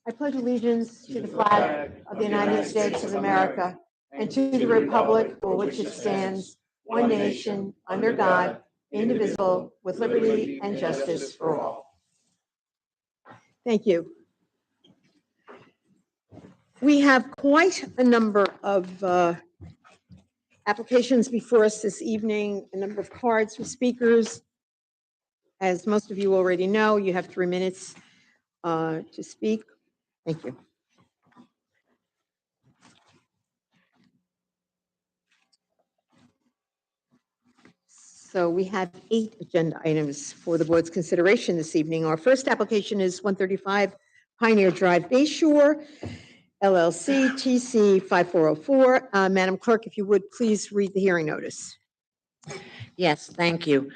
I pledge allegiance to the flag of the United States of America and to the republic for which it stands, one nation, under God, indivisible, with liberty and justice for all. Thank you. We have quite a number of applications before us this evening, a number of cards for speakers. As most of you already know, you have 3 minutes to speak. Thank you. So we have 8 agenda items for the board's consideration this evening. Our first application is 135 Pioneer Drive, Bayshore, LLC, TC 5404. Madam Clerk, if you would please read the hearing notice. Yes, thank you.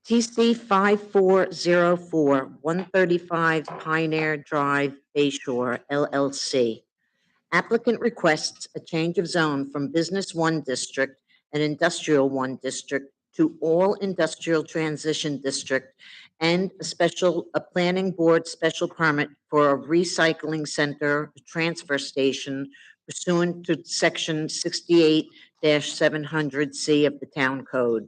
TC 5404, 135 Pioneer Drive, Bayshore, LLC. Applicant requests a change of zone from Business 1 District and Industrial 1 District to All Industrial Transition District and a planning board special permit for a recycling center transfer station pursuant to section 68-700C of the town code.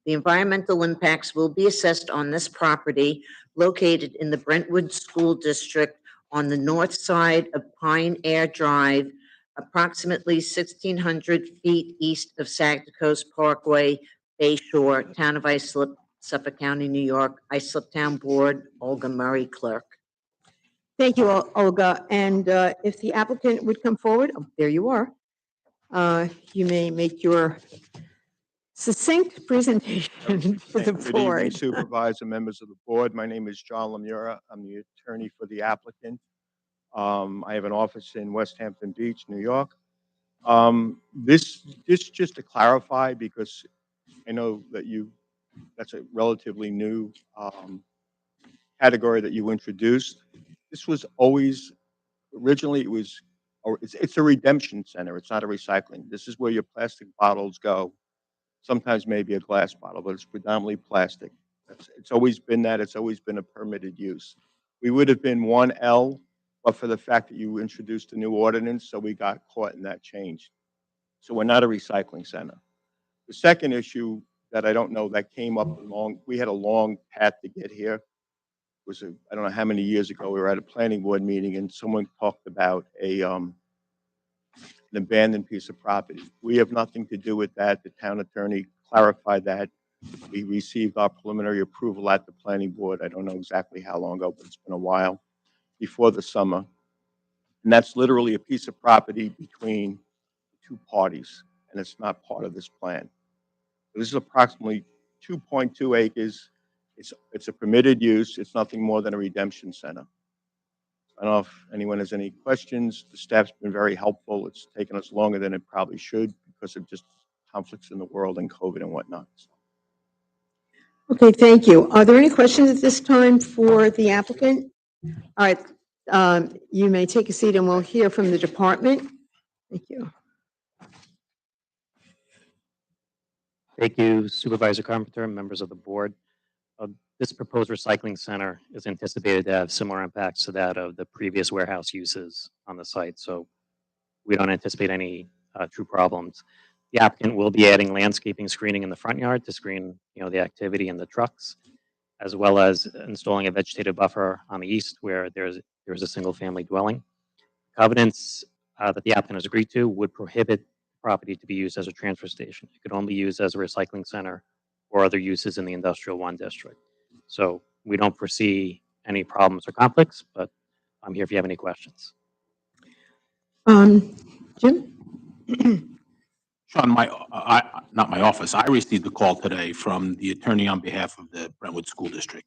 The environmental impacts will be assessed on this property located in the Brentwood School District on the north side of Pine Air Drive, approximately 1,600 feet east of Saginaw Coast Parkway, Bayshore, Town of Islip, Suffolk County, New York. Islip Town Board, Olga Murray, Clerk. Thank you, Olga. And if the applicant would come forward, oh, there you are. You may make your succinct presentation for the Good board. evening, Supervisor, members of the board. My name is John Lemura. I'm the attorney for the applicant. I have an office in West Hampton Beach, New York. This just to clarify, because I know that that's a relatively new category that you introduced. This was always, originally it's a redemption center. It's not a recycling. This is where your plastic bottles go. Sometimes maybe a glass bottle, but it's predominantly plastic. It's always been that. It's always been a permitted use. We would have been 1L, but for the fact that you introduced a new ordinance, so we got caught in that change. So we're not a recycling center. The second issue that I don't know that came up we had a long path to get here. It was I don't know how many years ago, we were at a planning board meeting and someone talked about an abandoned piece of property. We have nothing to do with that. The town attorney clarified that. We received our preliminary approval at the planning board. I don't know exactly how long ago, but it's been a while, before the summer. And that's literally a piece of property between two parties, and it's not part of this plan. This is approximately 2.2 acres. It's a permitted use. It's nothing more than a redemption center. I don't know if anyone has any questions. The staff's been very helpful. It's taken us longer than it probably should because of just conflicts in the world and COVID and whatnot. Okay, thank you. Are there any questions at this time for the applicant? All right, you may take a seat and we'll hear from the department. Thank you. Thank you, Supervisor Carpenter, members of the board. This proposed recycling center is anticipated to have similar impacts to that of the previous warehouse uses on the site, so we don't anticipate any true problems. The applicant will be adding landscaping screening in the front yard to screen, the activity in the trucks, as well as installing a vegetative buffer on the east where there's a single-family dwelling. Covenants that the applicant has agreed to would prohibit property to be used as a transfer station. It could only be used as a recycling center or other uses in the Industrial 1 District. So we don't foresee any problems or conflicts, but I'm here if you have any questions. Jim? Sean, not my office. I received a call today from the attorney on behalf of the Brentwood School District.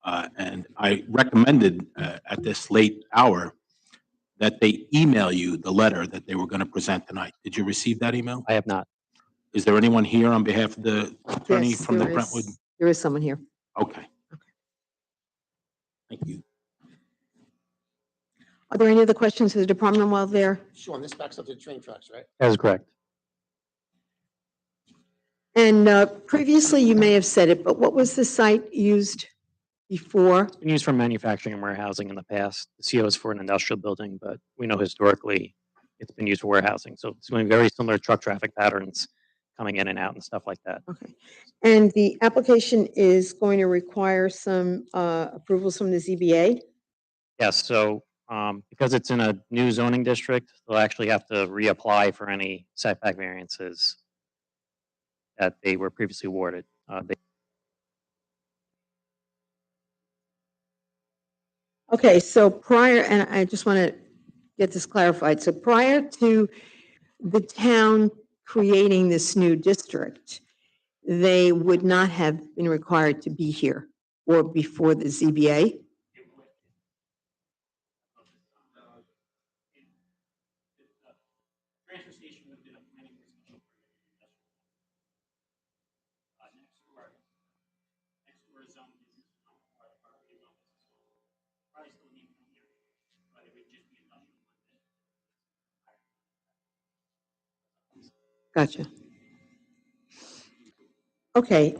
And I recommended at this late hour that they email you the letter that they were going to present tonight. Did you receive that email? I have not. Is there anyone here on behalf of the attorney Yes, from the there is. Brentwood? There is someone here. Okay. Thank you. Are there any other questions for the department while they're? Sean, this backs up to the train tracks, right? That is correct. And previously you may have said it, but what was the site used before? Been used for manufacturing and warehousing in the past. The CO is for an industrial building, but we know historically it's been used for warehousing. So it's going to be very similar truck traffic patterns coming in and out and stuff like that. Okay. And the application is going to require some approvals from the ZBA? Yes, so because it's in a new zoning district, they'll actually have to reapply for any setback variances that they were previously awarded. Okay, so prior, and I just want to get this clarified. So prior to the town creating this new district, they would not have been required to be here or before the ZBA? Gotcha. Okay,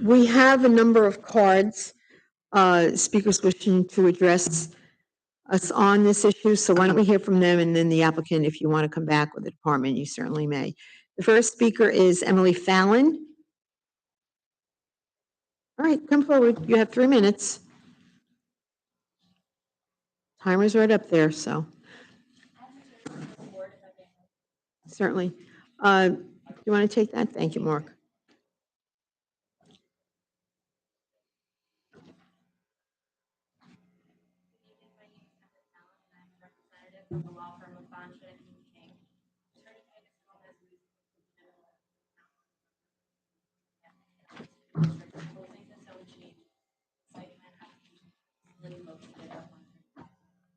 we have a number of cards, speakers wishing to address us on this issue, so why don't we hear from them, and then the applicant, if you want to come back with the department, you certainly may. The first speaker is Emily Fallon. All right, come forward. You have 3 minutes. Timer's right up there, so. Certainly. You want to take that? Thank you, Mark.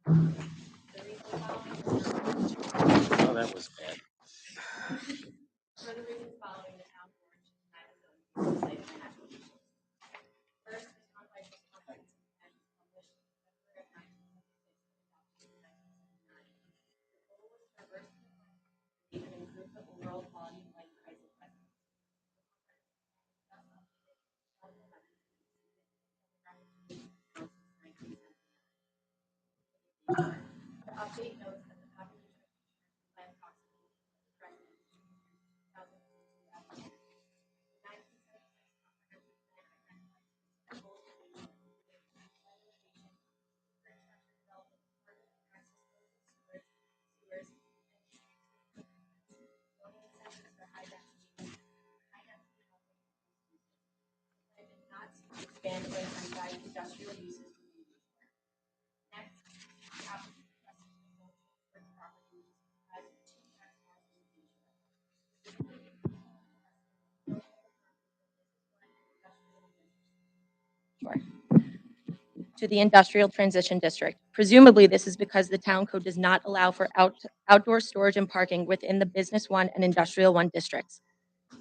Oh, that was bad. To the Industrial Transition District. Presumably, this is because the town code does not allow for outdoor storage and parking within the Business 1 and Industrial 1 districts.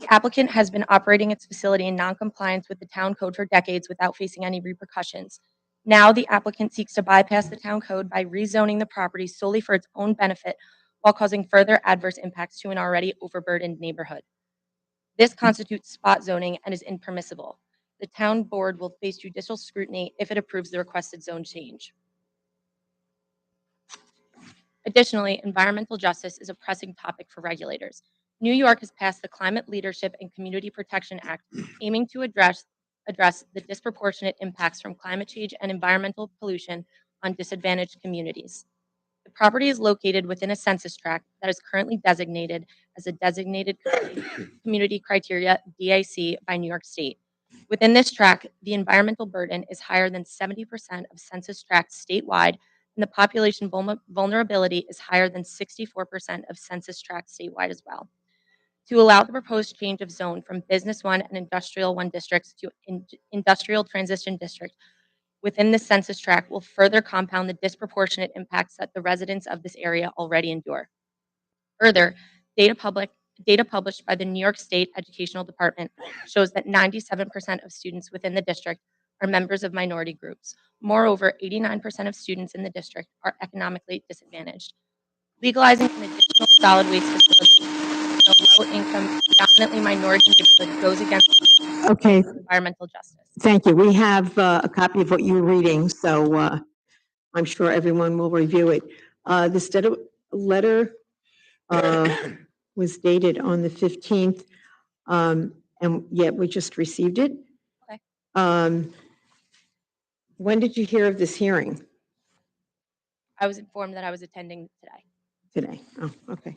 The applicant has been operating its facility in noncompliance with the town code for decades without facing any repercussions. Now, the applicant seeks to bypass the town code by rezoning the property solely for its own benefit while causing further adverse impacts to an already overburdened neighborhood. This constitutes spot zoning and is impermissible. The town board will face judicial scrutiny if it approves the requested zone change. Additionally, environmental justice is a pressing topic for regulators. New York has passed the Climate Leadership and Community Protection Act, aiming to address the disproportionate impacts from climate change and environmental pollution on disadvantaged communities. The property is located within a census tract that is currently designated as a designated community criteria DIC by New York State. Within this tract, the environmental burden is higher than 70% of census tracts statewide, and the population vulnerability is higher than 64% of census tracts statewide as well. To allow the proposed change of zone from Business 1 and Industrial 1 districts to Industrial Transition District within the census tract will further compound the disproportionate impacts that the residents of this area already endure. Further, data published by the New York State Educational Department shows that 97% of students within the district are members of minority groups. Moreover, 89% of students in the district are economically disadvantaged. Legalizing an additional solid waste facility in a low-income, predominantly minority neighborhood goes against Okay, environmental justice. thank you. We have a copy of what you were reading, so I'm sure everyone will review it. This letter was dated on the 15th, and yet we just received it. Okay. When did you hear of this hearing? I was informed that I was attending today. Today. Oh, okay.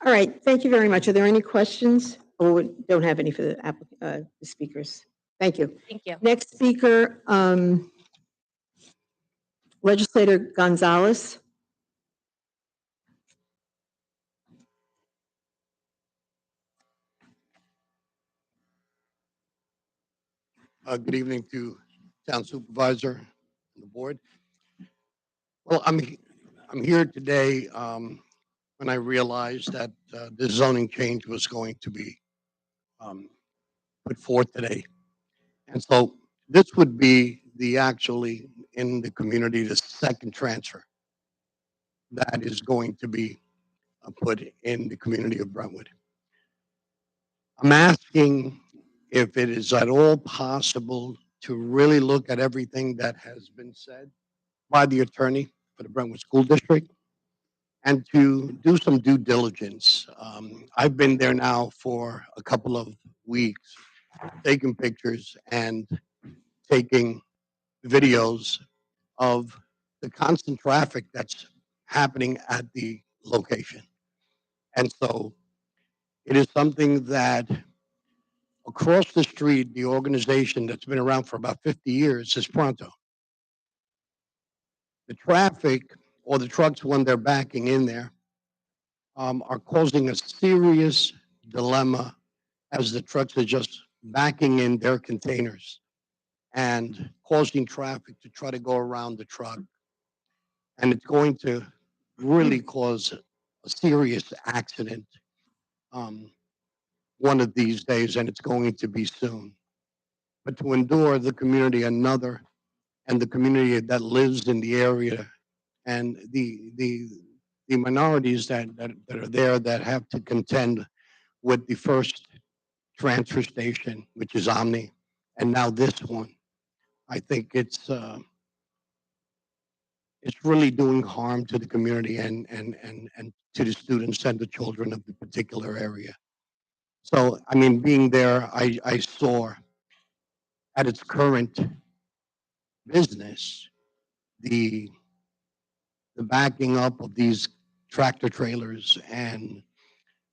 All right, thank you very much. Are there any questions? Oh, we don't have any for the speakers. Thank you. Thank you. Next speaker, Legislator Gonzalez. Good evening to Town Supervisor and the board. Well, I'm here today when I realized that this zoning change was going to be um, put forth today. And so this would be actually in the community, the second transfer that is going to be put in the community of Brentwood. I'm asking if it is at all possible to really look at everything that has been said by the attorney for the Brentwood School District and to do some due diligence. I've been there now for a couple of weeks, taking pictures and taking videos of the constant traffic that's happening at the location. And so it is something that across the street, the organization that's been around for about 50 years is Pronto. The traffic or the trucks when they're backing in there are causing a serious dilemma as the trucks are just backing in their containers and causing traffic to try to go around the truck. And it's going to really cause a serious accident one of these days, and it's going to be soon. But to endure the community another and the community that lives in the area and the minorities that are there that have to contend with the first transfer station, which is Omni, and now this one. I think it's really doing harm to the community and to the students and the children of the particular area. So, I mean, being there, I saw at its current business the backing up of these tractor trailers and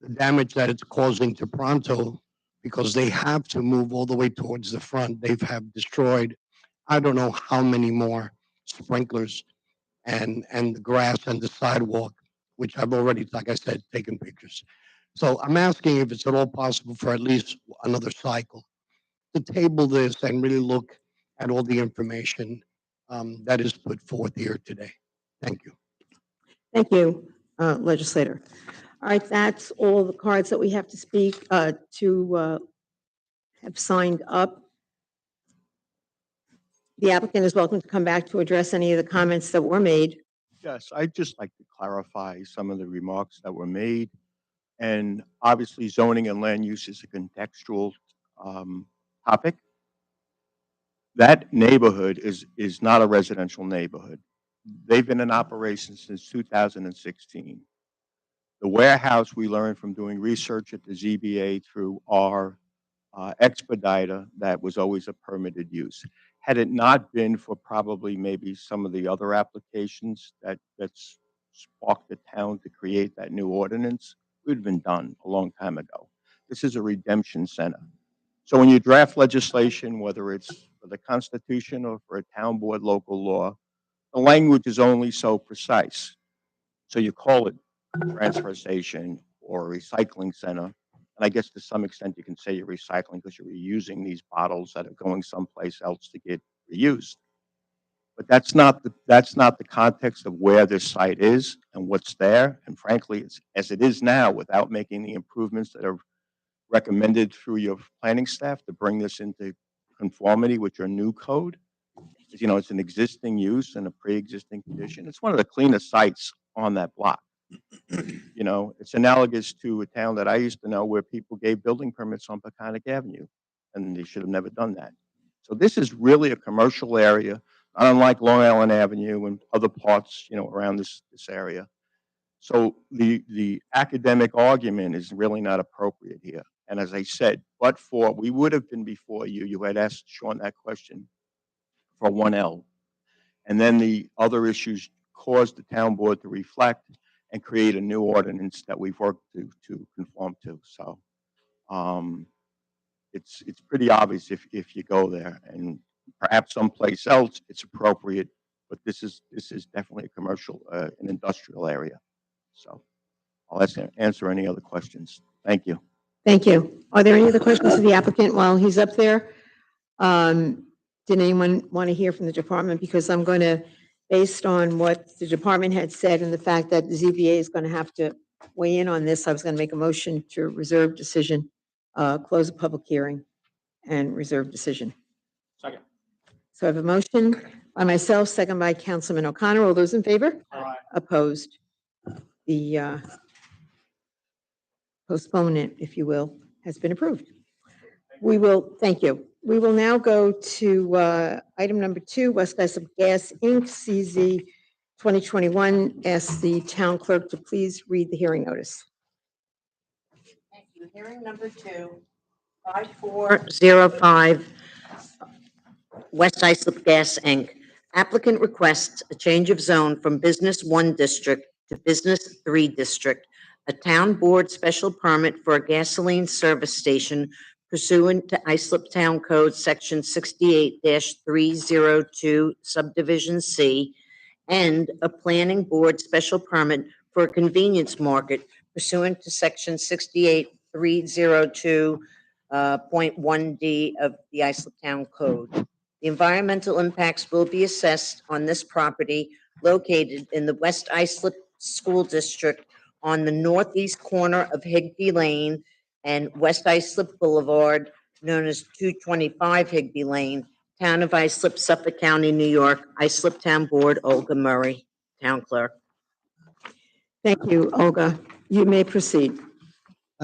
the damage that it's causing to Pronto because they have to move all the way towards the front. They have destroyed, I don't know how many more sprinklers and the grass and the sidewalk, which I've already, like I said, taken pictures. So I'm asking if it's at all possible for at least another cycle to table this and really look at all the information that is put forth here today. Thank you. Thank you, Legislator. All right, that's all the cards that we have to speak to have signed up. The applicant is welcome to come back to address any of the comments that were made. Yes, I'd just like to clarify some of the remarks that were made. And obviously zoning and land use is a contextual topic. That neighborhood is not a residential neighborhood. They've been in operation since 2016. The warehouse, we learned from doing research at the ZBA through our expediter, that was always a permitted use. Had it not been for probably maybe some of the other applications that's sparked the town to create that new ordinance, it would have been done a long time ago. This is a redemption center. So when you draft legislation, whether it's for the Constitution or for a town board local law, the language is only so precise. So you call it transfer station or a recycling center. And I guess to some extent you can say you're recycling because you're reusing these bottles that are going someplace else to get reused. But that's not the context of where this site is and what's there. And frankly, it's as it is now, without making the improvements that are recommended through your planning staff to bring this into conformity with your new code. You know, it's an existing use and a pre-existing condition. It's one of the cleanest sites on that block. You know, it's analogous to a town that I used to know where people gave building permits on Peconic Avenue, and they should have never done that. So this is really a commercial area, not unlike Long Island Avenue and other parts, you know, around this area. So the academic argument is really not appropriate here. And as I said, but for, we would have been before you, you had asked Sean that question for 1L. And then the other issues caused the town board to reflect and create a new ordinance that we've worked to conform to. So it's pretty obvious if you go there, and perhaps someplace else it's appropriate, but this is definitely a commercial, an industrial area. So I'll answer any other questions. Thank you. Thank you. Are there any other questions of the applicant while he's up there? Did anyone want to hear from the department? Because I'm going to, based on what the department had said and the fact that the ZBA is going to have to weigh in on this, I was going to make a motion to reserve decision, close a public hearing and reserve decision. Second. So I have a motion by myself, second by Councilman O'Connor. All those in favor? Aye. Opposed? The postponement, if you will, has been approved. We will, thank you. We will now go to item number 2, West Islip Gas, Inc., CZ 2021. Ask the town clerk to please read the hearing notice. Thank you. Hearing number 2, 5405 West Islip Gas, Inc. Applicant requests a change of zone from Business 1 District to Business 3 District, a town board special permit for a gasoline service station pursuant to Islip Town Code Section 68-302 Subdivision C, and a planning board special permit for a convenience market pursuant to Section 68-302.1D of the Islip Town Code. The environmental impacts will be assessed on this property located in the West Islip School District on the northeast corner of Higby Lane and West Islip Boulevard, known as 225 Higby Lane, Town of Islip, Suffolk County, New York. Islip Town Board, Olga Murray, Town Clerk. Thank you, Olga. You may proceed.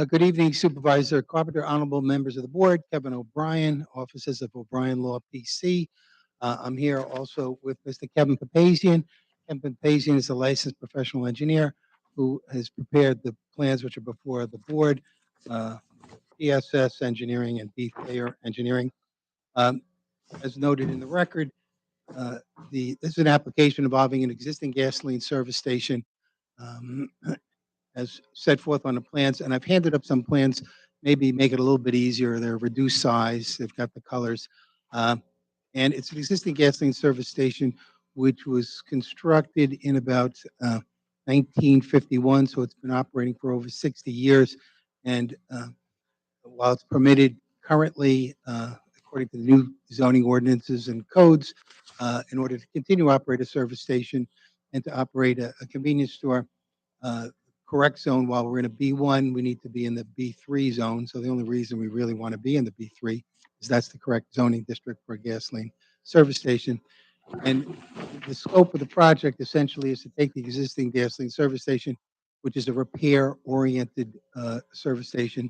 Good evening, Supervisor Carpenter, honorable members of the board, Kevin O'Brien, offices of O'Brien Law PC. I'm here also with Mr. Kevin Papazian. Kevin Papazian is a licensed professional engineer who has prepared the plans which are before the board, PSS Engineering and B. Thayer Engineering. As noted in the record, this is an application involving an existing gasoline service station. As set forth on the plans, and I've handed up some plans, maybe make it a little bit easier. They're reduced size, they've got the colors. And it's an existing gasoline service station, which was constructed in about 1951, so it's been operating for over 60 years. And while it's permitted currently, according to the new zoning ordinances and codes, in order to continue to operate a service station and to operate a convenience store, correct zone, while we're in a B1, we need to be in the B3 zone. So the only reason we really want to be in the B3 is that's the correct zoning district for a gasoline service station. And the scope of the project essentially is to take the existing gasoline service station, which is a repair-oriented service station,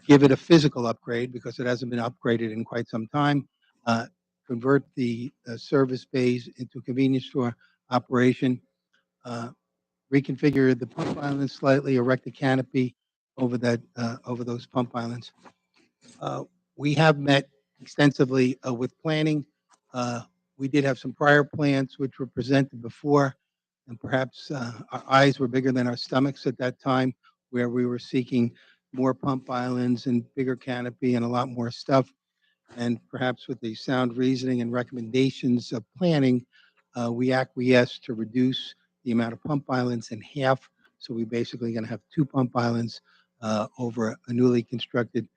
give it a physical upgrade because it hasn't been upgraded in quite some time, convert the service bays into a convenience store operation, reconfigure the pump islands slightly, erect a canopy over that, over those pump islands. We have met extensively with planning. We did have some prior plans which were presented before, and perhaps our eyes were bigger than our stomachs at that time, where we were seeking more pump islands and bigger canopy and a lot more stuff. And perhaps with the sound reasoning and recommendations of planning, we acquiesced to reduce the amount of pump islands in half. So we basically going to have 2 pump islands over a newly constructed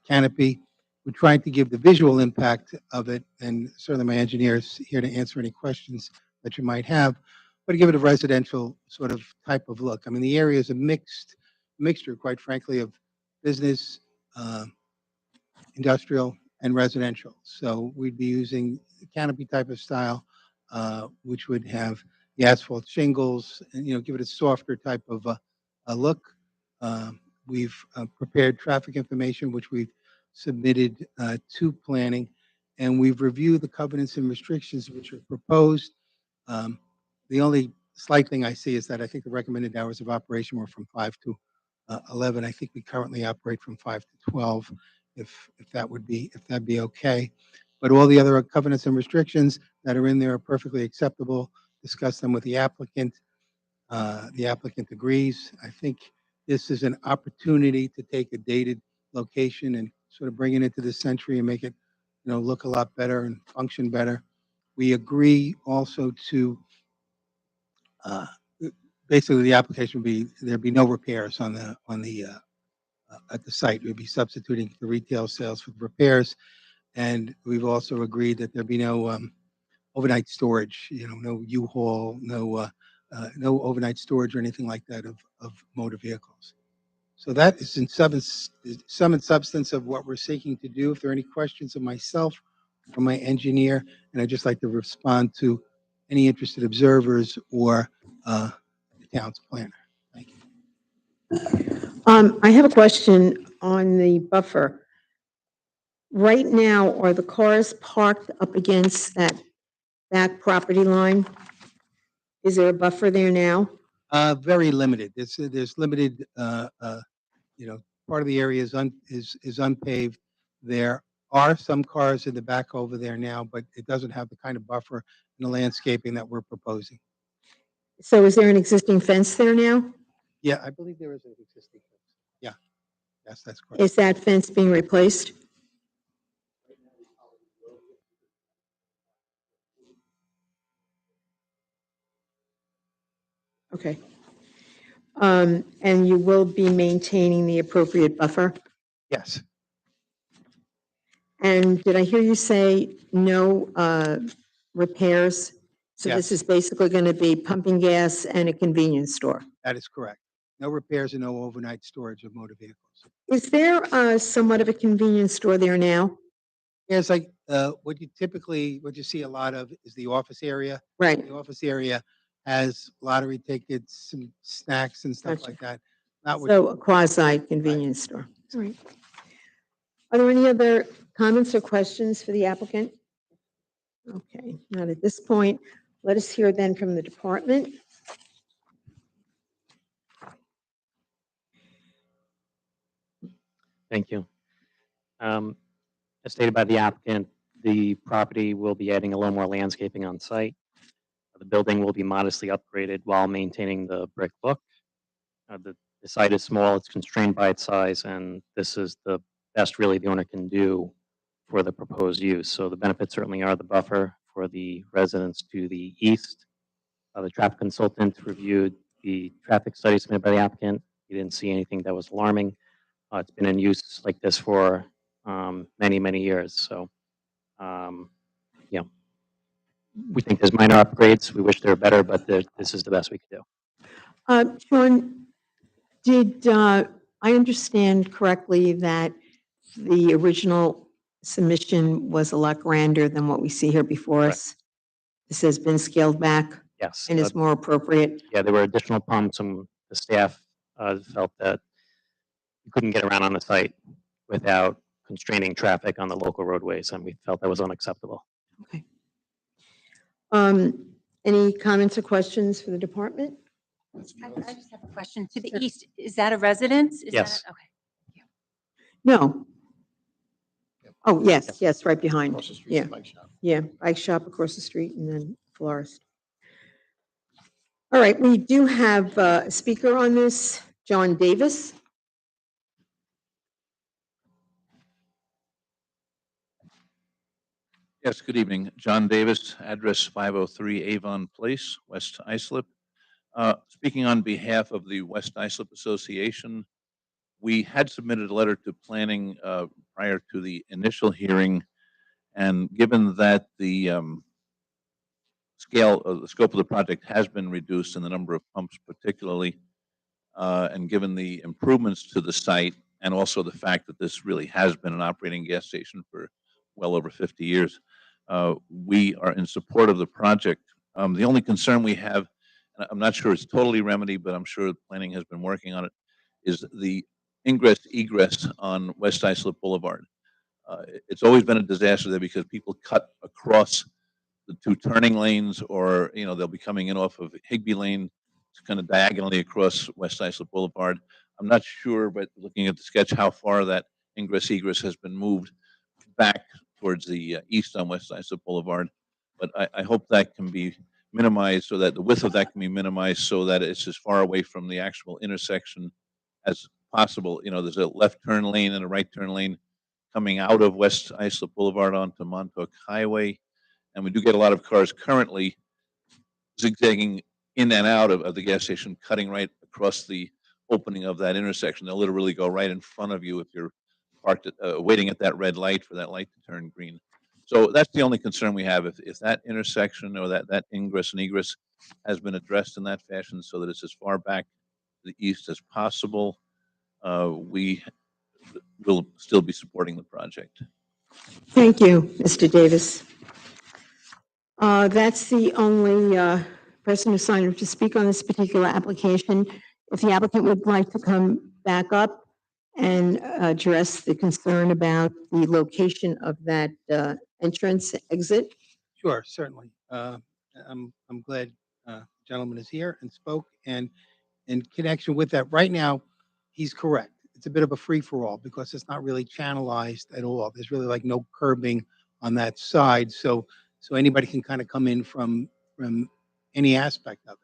canopy. We're trying to give the visual impact of it, and certainly my engineer's here to answer any questions that you might have, but to give it a residential sort of type of look. I mean, the area is a mixture, quite frankly, of business, industrial, and residential. So we'd be using the canopy type of style, which would have the asphalt shingles, and, give it a softer type of a look. We've prepared traffic information, which we've submitted to planning, and we've reviewed the covenants and restrictions which are proposed. Um, The only slight thing I see is that I think the recommended hours of operation were from 5 to 11. I think we currently operate from 5 to 12, if that'd be okay. But all the other covenants and restrictions that are in there are perfectly acceptable. Discuss them with the applicant. The applicant agrees. I think this is an opportunity to take a dated location and sort of bring it into this century and make it, look a lot better and function better. We agree also to, uh, basically, the application would be, there'd be no repairs at the site. We'd be substituting the retail sales with repairs. And we've also agreed that there be no overnight storage, no U-Haul, no overnight storage or anything like that of motor vehicles. So that is in sum and substance of what we're seeking to do. If there are any questions of myself or my engineer, and I'd just like to respond to any interested observers or the town's planner. Thank you. I have a question on the buffer. Right now, are the cars parked up against that back property line? Is there a buffer there now? Very limited. There's limited, part of the area is unpaved. There are some cars in the back over there now, but it doesn't have the kind of buffer and the landscaping that we're proposing. So is there an existing fence there now? Yeah, I believe there is an existing fence. Yeah, yes, that's correct. Is that fence being replaced? Okay. And you will be maintaining the appropriate buffer? Yes, And did I hear you say no repairs? So this Yes. is basically going to be pumping gas and a convenience store? that is correct. No repairs and no overnight storage of motor vehicles. Is there somewhat of a convenience store there now? Yeah, it's like, what you see a lot of is the office area. Right. The office area has lottery tickets, some snacks and stuff Gotcha. like that. Not what So a quasi convenience store. All right. Are there any other comments or questions for the applicant? Okay, not at this point. Let us hear then from the department. Thank you. As stated by the applicant, the property will be adding a little more landscaping on site. The building will be modestly upgraded while maintaining the brick look. The site is small, it's constrained by its size, and this is the best really the owner can do for the proposed use. So the benefits certainly are the buffer for the residents to the east. The traffic consultant reviewed the traffic study submitted by the applicant. He didn't see anything that was alarming. It's been in use like this for many, many years. So, yeah, we think there's minor upgrades. We wish they were better, but this is the best we could do. Sean, did I understand correctly that the original submission was a lot grander than what we see here before us? This has been scaled back Yes. and is more appropriate? Yeah, there were additional pumps, and the staff felt that you couldn't get around on the site without constraining traffic on the local roadways, and we felt that was unacceptable. Okay. Any comments or questions for the department? I just have a question. To the Sure. east, is that a residence? Is Yes. that- Okay. No. Oh, yes, right behind. Across the street Yeah. from Mike Shop. Yeah, bike shop across the street and then florist. All right, we do have a speaker on this, John Davis. Yes, good evening. John Davis, address 503 Avon Place, West Islip. Speaking on behalf of the West Islip Association, we had submitted a letter to planning prior to the initial hearing. And given that the the scope of the project has been reduced and the number of pumps particularly, and given the improvements to the site, and also the fact that this really has been an operating gas station for well over 50 years, we are in support of the project. The only concern we have, and I'm not sure it's totally remedied, but I'm sure planning has been working on it, is the ingress egress on West Islip Boulevard. It's always been a disaster there because people cut across the two turning lanes, or they'll be coming in off of Higby Lane, kind of diagonally across West Islip Boulevard. I'm not sure, but looking at the sketch, how far that ingress egress has been moved back towards the east on West Islip Boulevard. But I hope that can be minimized, so that the width of that can be minimized, so that it's as far away from the actual intersection as possible. There's a left turn lane and a right turn lane coming out of West Islip Boulevard onto Montauk Highway. And we do get a lot of cars currently zigzagging in and out of the gas station, cutting right across the opening of that intersection. They'll literally go right in front of you if you're parked waiting at that red light for that light to turn green. So that's the only concern we have. If that intersection, or that ingress and egress, has been addressed in that fashion, so that it's as far back to the east as possible, we will still be supporting the project. Thank you, Mr. Davis. That's the only person who signed up to speak on this particular application. If the applicant would like to come back up and address the concern about the location of that entrance exit. Sure, certainly. I'm glad gentleman is here and spoke, and in connection with that, right now, he's correct. It's a bit of a free-for-all because it's not really channelized at all. There's really like no curbing on that side, so anybody can kind of come in from any aspect of it.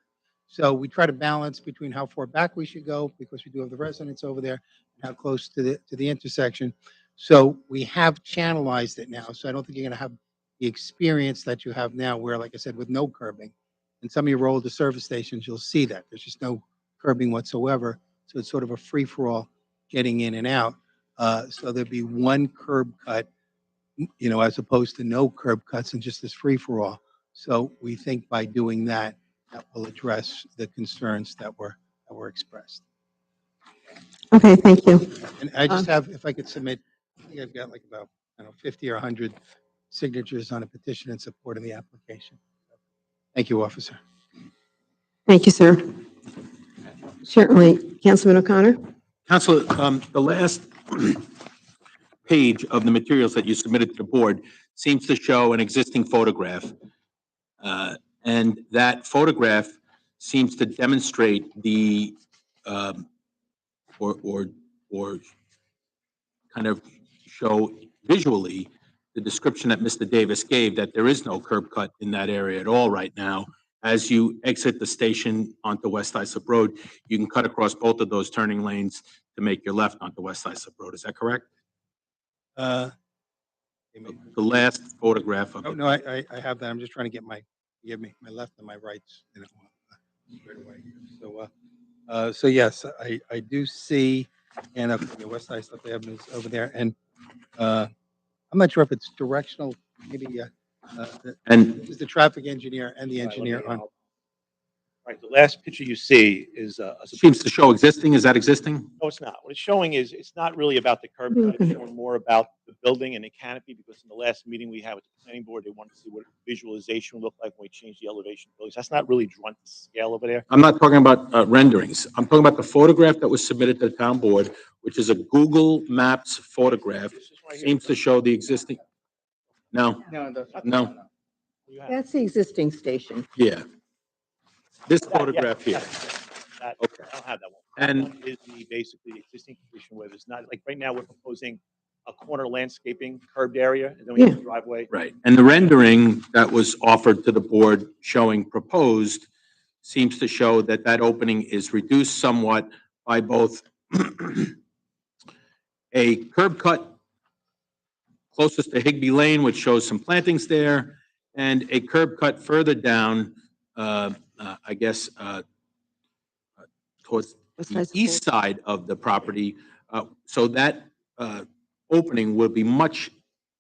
So we try to balance between how far back we should go, because we do have the residents over there, and how close to the intersection. So we have channelized it now. So I don't think you're going to have the experience that you have now, where, like I said, with no curbing. In some of your older service stations, you'll see that there's just no curbing whatsoever. So it's sort of a free-for-all getting in and out. So there'd be one curb cut, as opposed to no curb cuts and just this free-for-all. So we think by doing that, that will address the concerns that were expressed. Okay, thank you. And I just have, if I could submit, I think I've got like about, 50 or 100 signatures on a petition in support of the application. Thank you, officer. Thank you, sir. Certainly. Councilman O'Connor? Counselor, the last page of the materials that you submitted to the board seems to show an existing photograph. And that photograph seems to demonstrate the, or kind of show visually the description that Mr. Davis gave, that there is no curb cut in that area at all right now. As you exit the station onto West Islip Road, you can cut across both of those turning lanes to make your left onto West Islip Road. Is that correct? Uh, The last photograph of Oh, it. no, I have that. I'm just trying to get forgive me, my left and my rights. Straight away. So yes, I do see, and West Side Stuff Avenue is over there, and I'm not sure if it's directional, maybe, And this is the traffic engineer and the All right, let engineer me, on. Right, the last picture you see is, seems to show existing. Is that existing? no, it's not. What it's showing is, it's not really about the curb cut. It's showing more about the building and the canopy, because in the last meeting we had with the planning board, they wanted to see what visualization would look like when we changed the elevation of buildings. That's not really drawn to scale over there. I'm not talking about renderings. I'm talking about the photograph that was submitted to the town board, which is a Google Maps photograph. This is right here. Seems to show the existing. No, no, You have- That's the existing station. yeah. This That- yeah, photograph here. that- Okay. I don't have that one. And- That one is basically the existing condition, where there's not, like, right now, we're proposing a corner landscaping curbed area, and then we have a driveway. Right. And the rendering that was offered to the board showing proposed seems to show that that opening is reduced somewhat by both a curb cut closest to Higby Lane, which shows some plantings there, and a curb cut further down, I guess, towards the east side of the property. So that opening will be much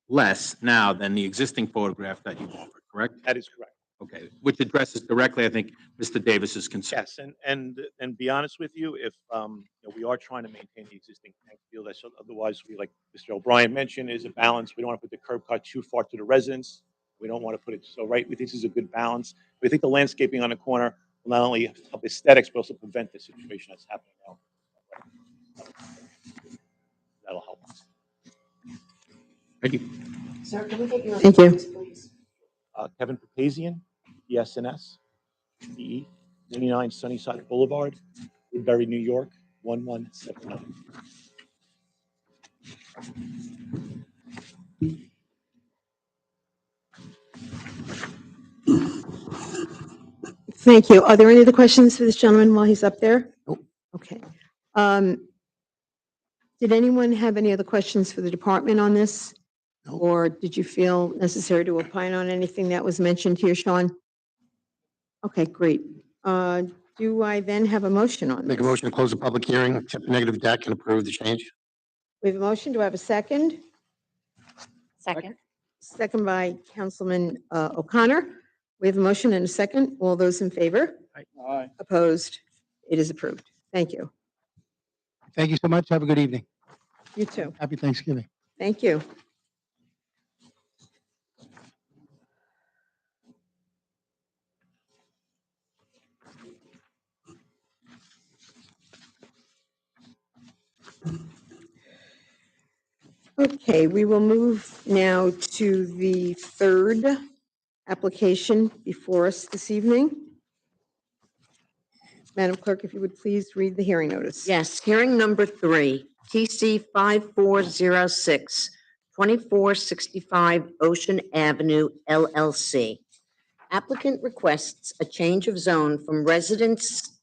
less now than the existing photograph that you've offered, correct? That is correct. Okay, which addresses directly, I think, Mr. Davis's concern. Yes, and be honest with you, if, we are trying to maintain the existing tank field, otherwise, we, like Mr. O'Brien mentioned, is a balance. We don't want to put the curb cut too far to the residents, We don't want to put it so right. We think this is a good balance. We think the landscaping on the corner will not only help aesthetics, but also prevent the situation that's happening now. That'll help us. Thank you. Sir, can we get your Thank you. address, please? Kevin Papazian, ESNS, DE, 29 Sunnyside Boulevard, Woodbury, New York, 1179. Thank you. Are there any other questions for this gentleman while he's up there? Nope. Okay. Did anyone have any other questions for the department on this? Nope. Or did you feel necessary to opine on anything that was mentioned here, Sean? Okay, great. Do I then have a motion on this? Make a motion to close the public hearing, accept the negative deck, and approve the change. We have a motion. Do I have a second? Second. Second by Councilman O'Connor. We have a motion and a second. All those in favor? Aye. Opposed? It is approved. Thank you. Thank you so much. Have a good evening. You too. Happy Thanksgiving. Thank you. Okay, we will move now to the third application before us this evening. Madam Clerk, if you would please read the hearing notice. Yes, hearing number 3, TC 5406, 2465 Ocean Avenue, LLC. Applicant requests a change of zone from Residence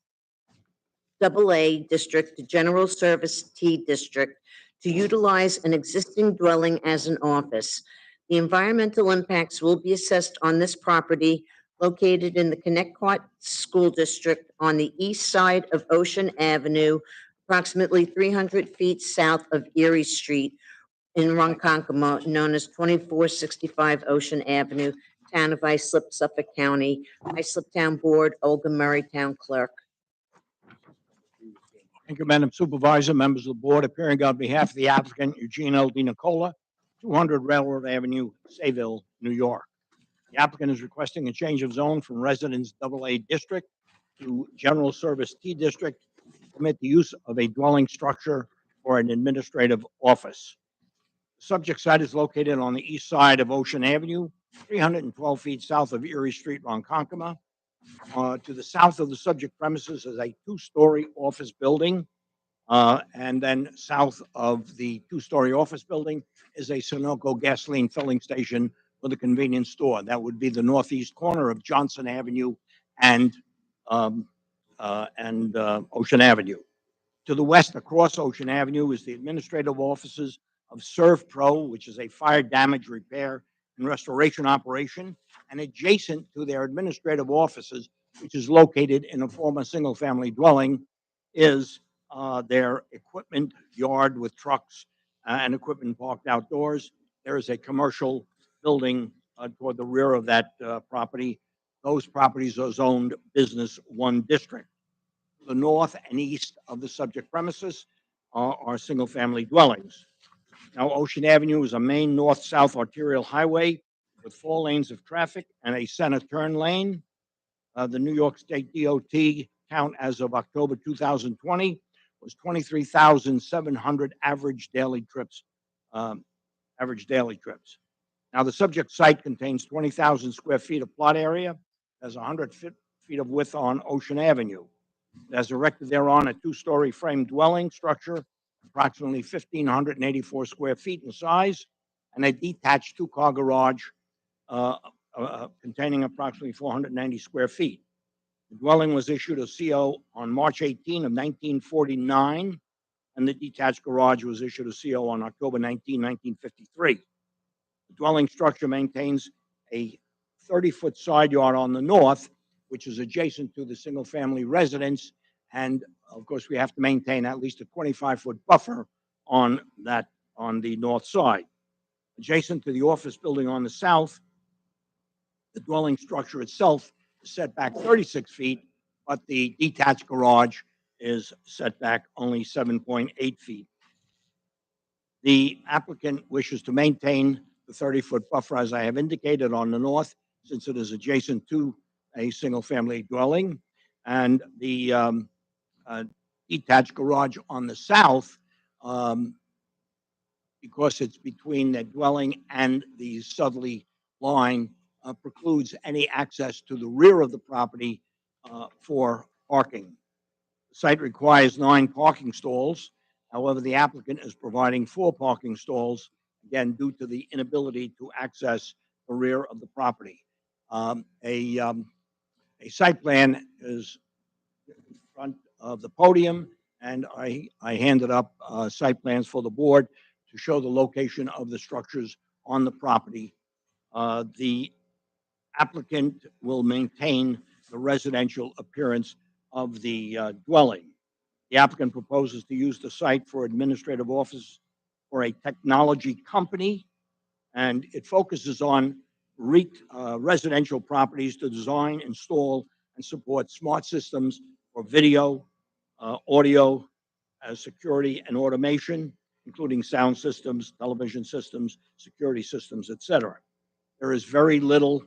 AA District to General Service T District to utilize an existing dwelling as an office. The environmental impacts will be assessed on this property located in the Connecticut School District on the east side of Ocean Avenue, approximately 300 feet south of Erie Street in Ronkonkoma, known as 2465 Ocean Avenue, Town of Islip, Suffolk County. Islip Town Board, Olga Murray, Town Clerk. Thank you, Madam Supervisor, members of the board, appearing on behalf of the applicant Eugene L. Di Nicola, 200 Railroad Avenue, Sayville, New York. The applicant is requesting a change of zone from Residence AA District to General Service T District to permit the use of a dwelling structure or an administrative office. The subject site is located on the east side of Ocean Avenue, 312 feet south of Erie Street, Ronkonkoma. To the south of the subject premises is a two-story office building. And then south of the two-story office building is a Sunoco gasoline filling station with a convenience store. That would be the northeast corner of Johnson Avenue and Ocean Avenue. To the west, across Ocean Avenue, is the administrative offices of Serve Pro, which is a fire damage repair and restoration operation. And adjacent to their administrative offices, which is located in a former single-family dwelling, is their equipment yard with trucks and equipment parked outdoors. There is a commercial building toward the rear of that property. Those properties are zoned Business 1 District. The north and east of the subject premises are single-family dwellings. Now, Ocean Avenue is a main north-south arterial highway with 4 lanes of traffic and a center turn lane. The New York State DOT count as of October 2020 was 23,700 average daily trips. Now, the subject site contains 20,000 square feet of plot area, has 100 feet of width on Ocean Avenue. It has erected thereon a 2-story frame dwelling structure, approximately 1,584 square feet in size, and a detached 2-car garage containing approximately 490 square feet. The dwelling was issued a CO on March 18 of 1949, and the detached garage was issued a CO on October 19, 1953. The dwelling structure maintains a 30-foot side yard on the north, which is adjacent to the single-family residence, and of course, we have to maintain at least a 25-foot buffer on the north side. Adjacent to the office building on the south, the dwelling structure itself is set back 36 feet, but the detached garage is set back only 7.8 feet. The applicant wishes to maintain the 30-foot buffer, as I have indicated, on the north, since it is adjacent to a single-family dwelling, and the uh, detached garage on the south, um, because it's between the dwelling and the southerly line, precludes any access to the rear of the property for parking. The site requires 9 parking stalls. However, the applicant is providing 4 parking stalls, again, due to the inability to access the rear of the property. A site plan is in front of the podium, and I handed up site plans for the board to show the location of the structures on the property. The applicant will maintain the residential appearance of the dwelling. The applicant proposes to use the site for administrative office for a technology company, and it focuses on residential properties to design, install, and support smart systems for video, audio, security, and automation, including sound systems, television systems, security systems, etc. There is very little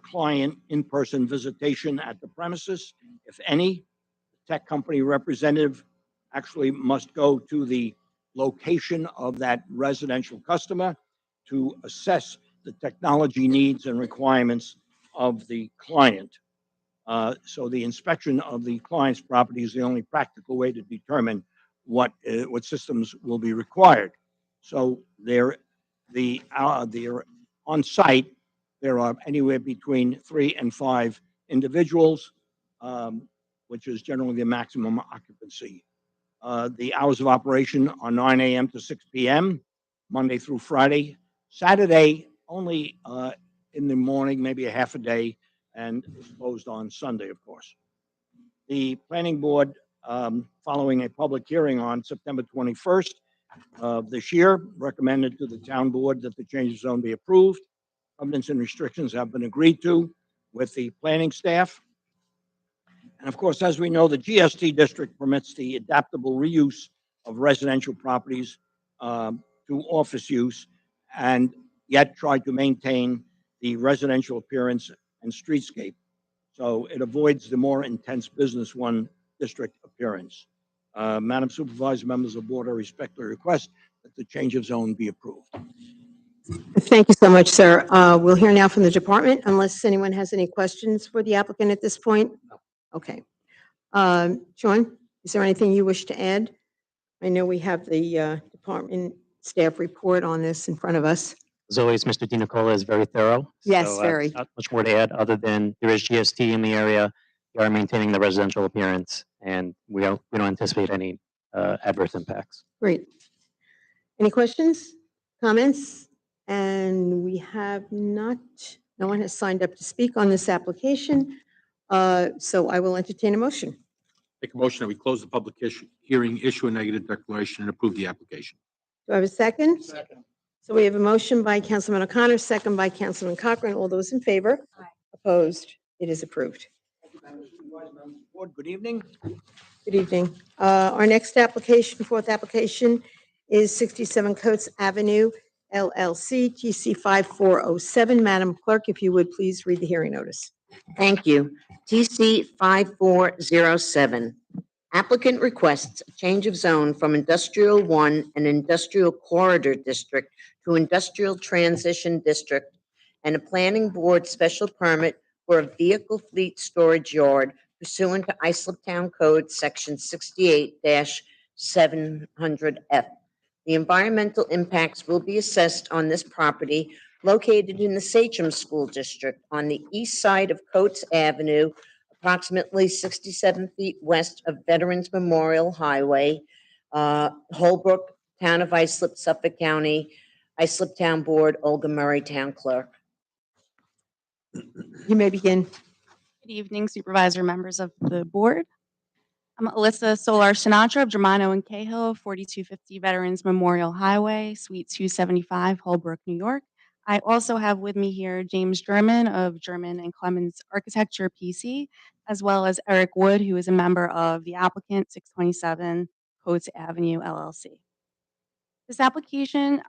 client in-person visitation at the premises, if any. The tech company representative actually must go to the location of that residential customer to assess the technology needs and requirements of the client. So the inspection of the client's property is the only practical way to determine what systems will be required. So they're on site. There are anywhere between 3 and 5 individuals, which is generally the maximum occupancy. The hours of operation are 9 a.m. to 6 p.m., Monday through Friday. Saturday, only in the morning, maybe a half a day, and is closed on Sunday, of course. The planning board, following a public hearing on September 21st of this year, recommended to the town board that the change of zone be approved. Covenants and restrictions have been agreed to with the planning staff. And of course, as we know, the GST district permits the adaptable reuse of residential properties to office use, and yet try to maintain the residential appearance and streetscape. So it avoids the more intense business one district appearance. Madam Supervisor, members of the board, I respectfully request that the change of zone be approved. Thank you so much, sir. We'll hear now from the department, unless anyone has any questions for the applicant at this point. Okay. Sean, is there anything you wish to add? I know we have the department staff report on this in front of us. As always, Mr. DiNicola is very thorough. Yes, so, very. Not much more to add, other than there is GST in the area. We are maintaining the residential appearance, and we don't anticipate any adverse impacts. Great. Any questions, comments? And we have not, no one has signed up to speak on this application. So I will entertain a motion. Make a motion that we close the public hearing, issue a negative declaration, and approve the application. Do I have a second? Second. So we have a motion by Councilman O'Connor, second by Councilman Cochran. All those in favor? Aye. Opposed? It is approved. Board, good evening. Good evening. Our next application, fourth application, is 67 Coates Avenue, LLC, TC 5407. Madam Clerk, if you would please read the hearing notice. Thank you. TC 5407. Applicant requests a change of zone from Industrial 1 and Industrial Corridor District to Industrial Transition District, and a planning board special permit for a vehicle fleet storage yard pursuant to Islip Town Code Section 68-700F. The environmental impacts will be assessed on this property located in the Sachem School District on the east side of Coates Avenue, approximately 67 feet west of Veterans Memorial Highway, Holbrook, Town of Islip, Suffolk County, Islip Town Board, Olga Murray, Town Clerk. You may begin. Good evening, Supervisor, members of the board. I'm Alyssa Solar Sinatra of Germano and Cahill, 4250 Veterans Memorial Highway, Suite 275, Holbrook, New York. I also have with me here James German of German and Clemens Architecture PC, as well as Eric Wood, who is a member of the applicant 627 Coates Avenue LLC. This application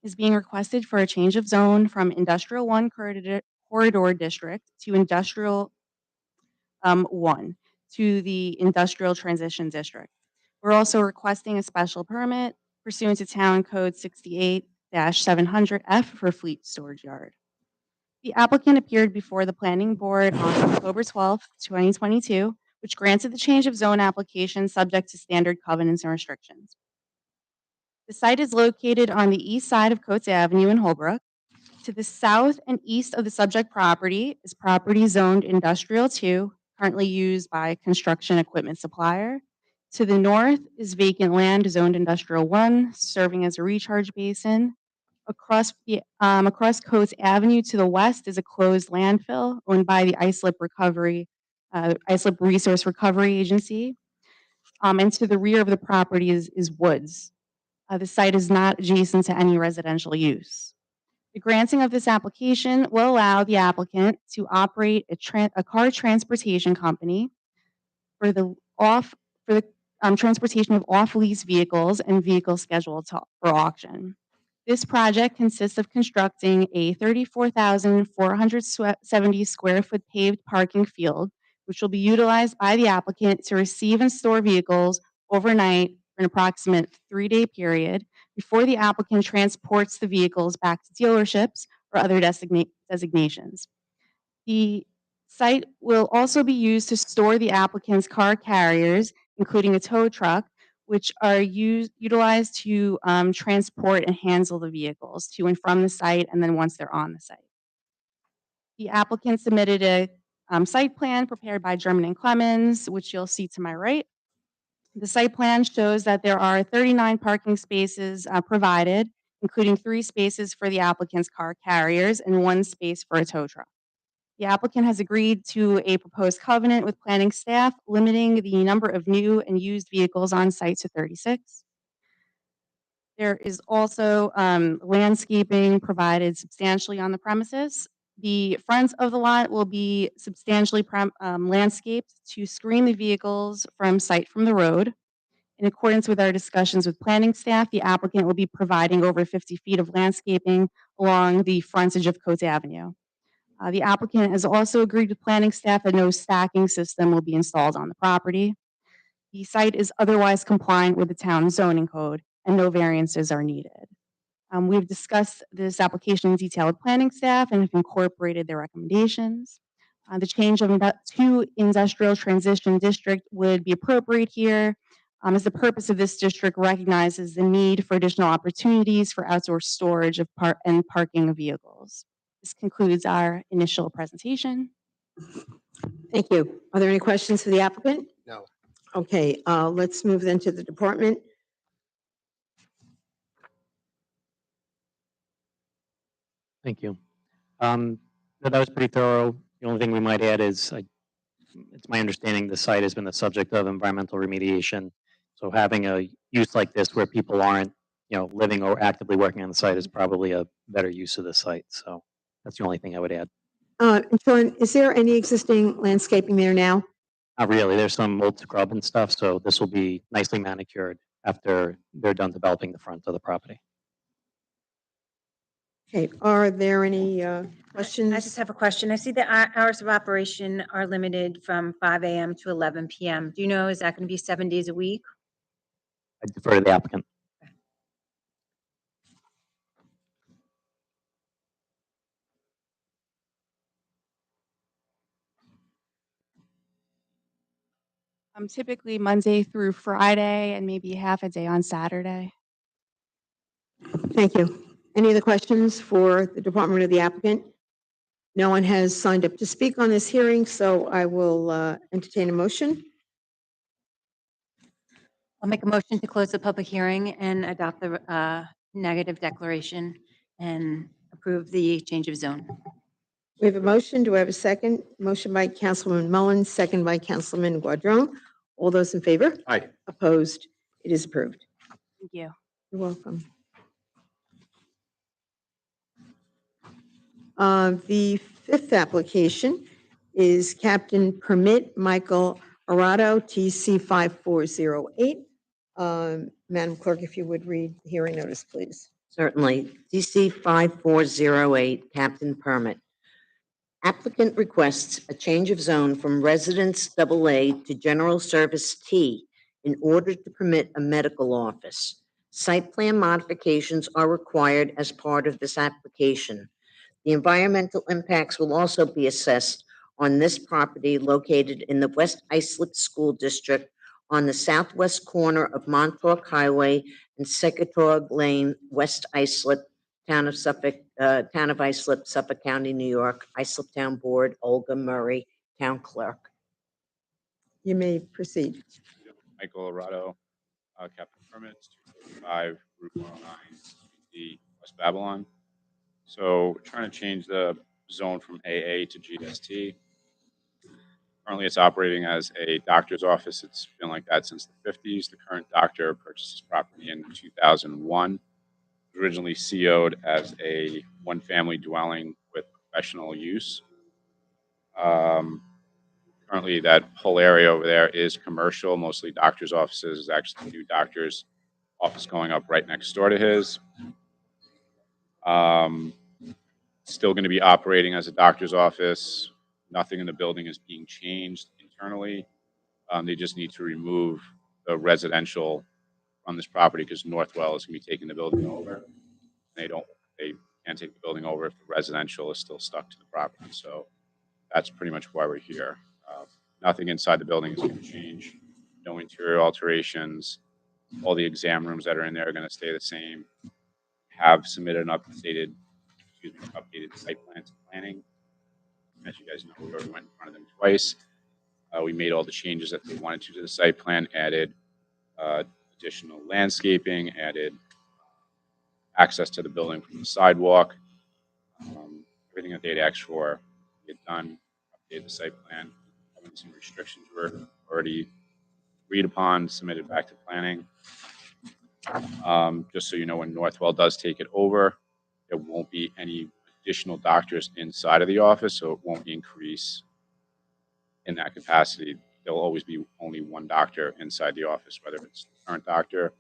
is being requested for a change of zone from Industrial 1 Corridor District to Industrial 1 to the Industrial Transition District. We're also requesting a special permit pursuant to Town Code 68-700F for fleet storage yard. The applicant appeared before the planning board on October 12th, 2022, which granted the change of zone application subject to standard covenants and restrictions. The site is located on the east side of Coates Avenue in Holbrook. To the south and east of the subject property is property zoned Industrial 2, currently used by a construction equipment supplier. To the north is vacant land zoned Industrial 1, serving as a recharge basin. Across Coates Avenue to the west is a closed landfill owned by the Islip Resource Recovery Agency. And to the rear of the property is woods. The site is not adjacent to any residential use. The granting of this application will allow the applicant to operate a car transportation company for the transportation of off-lease vehicles and vehicles scheduled for auction. This project consists of constructing a 34,470 square foot paved parking field, which will be utilized by the applicant to receive and store vehicles overnight for an approximate 3-day period before the applicant transports the vehicles back to dealerships or other designations. The site will also be used to store the applicant's car carriers, including a tow truck, which are utilized to transport and handle the vehicles to and from the site, and then once they're on the site. The applicant submitted a site plan prepared by German and Clemens, which you'll see to my right. The site plan shows that there are 39 parking spaces provided, including 3 spaces for the applicant's car carriers and 1 space for a tow truck. The applicant has agreed to a proposed covenant with planning staff, limiting the number of new and used vehicles on site to 36. There is also landscaping provided substantially on the premises. The front of the lot will be substantially landscaped to screen the vehicles from the road. In accordance with our discussions with planning staff, the applicant will be providing over 50 feet of landscaping along the frontage of Coates Avenue. The applicant has also agreed with planning staff that no stacking system will be installed on the property. The site is otherwise compliant with the town zoning code and no variances are needed. We've discussed this application in detail with planning staff and have incorporated their recommendations. The change to industrial transition district would be appropriate here, as the purpose of this district recognizes the need for additional opportunities for outdoor storage of and parking of vehicles. This concludes our initial presentation. Thank you. Are there any questions for the applicant? No. Okay, let's move then to the department. Thank you. That was pretty thorough. The only thing we might add is, it's my understanding the site has been the subject of environmental remediation. So having a use like this where people aren't, living or actively working on the site is probably a better use of the site. So that's the only thing I would add. And Sean, is there any existing landscaping there now? Not really. There's some old scrub and stuff. So this will be nicely manicured after they're done developing the front of the property. Okay, are there any questions? I just have a question. I see the hours of operation are limited from 5 a.m. to 11 p.m. Do you know, is that going to be 7 days a week? I defer to the applicant. Typically Monday through Friday and maybe half a day on Saturday. Thank you. Any other questions for the department or the applicant? No one has signed up to speak on this hearing, so I will entertain a motion. I'll make a motion to close the public hearing and adopt the negative declaration and approve the change of zone. We have a motion. Do I have a second? Motion by Councilwoman Mullins, second by Councilman Guadron. All those in favor? Aye. Opposed? It is approved. Thank you. You're welcome. The fifth application is Captain Permit Michael Arado, TC 5408. Madam Clerk, if you would read the hearing notice, please. Certainly. DC 5408, Captain Permit. Applicant requests a change of zone from Residence AA to General Service T in order to permit a medical office. Site plan modifications are required as part of this application. The environmental impacts will also be assessed on this property located in the West Islip School District on the southwest corner of Montauk Highway and Secretog Lane, West Islip, Town of Suffolk, Town of Islip, Suffolk County, New York. Islip Town Board, Olga Murray, Town Clerk. You may proceed. Michael Arado, Captain Permits, 245 Route 109, the West Babylon. So we're trying to change the zone from AA to GST. Currently, it's operating as a doctor's office. It's been like that since the 50s. The current doctor purchased this property in 2001. It was originally CO'd as a one-family dwelling with professional use. Currently, that whole area over there is commercial, mostly doctor's offices. There's actually a new doctor's office going up right next door to his. Still going to be operating as a doctor's office. Nothing in the building is being changed internally. They just need to remove the residential on this property because Northwell is going to be taking the building over. They can't take the building over if the residential is still stuck to the property. So that's pretty much why we're here. Nothing inside the building is going to change. No interior alterations. All the exam rooms that are in there are going to stay the same. Have submitted an updated site plan to planning. As you guys know, we already went in front of them twice. We made all the changes that they wanted to the site plan, added additional landscaping, added access to the building from the sidewalk. Everything that they'd asked for, get done, update the site plan. Some restrictions were already agreed upon, submitted back to planning. Just so you know, when Northwell does take it over, there won't be any additional doctors inside of the office, so it won't increase in that capacity. There'll always be only one doctor inside the office, whether it's the current doctor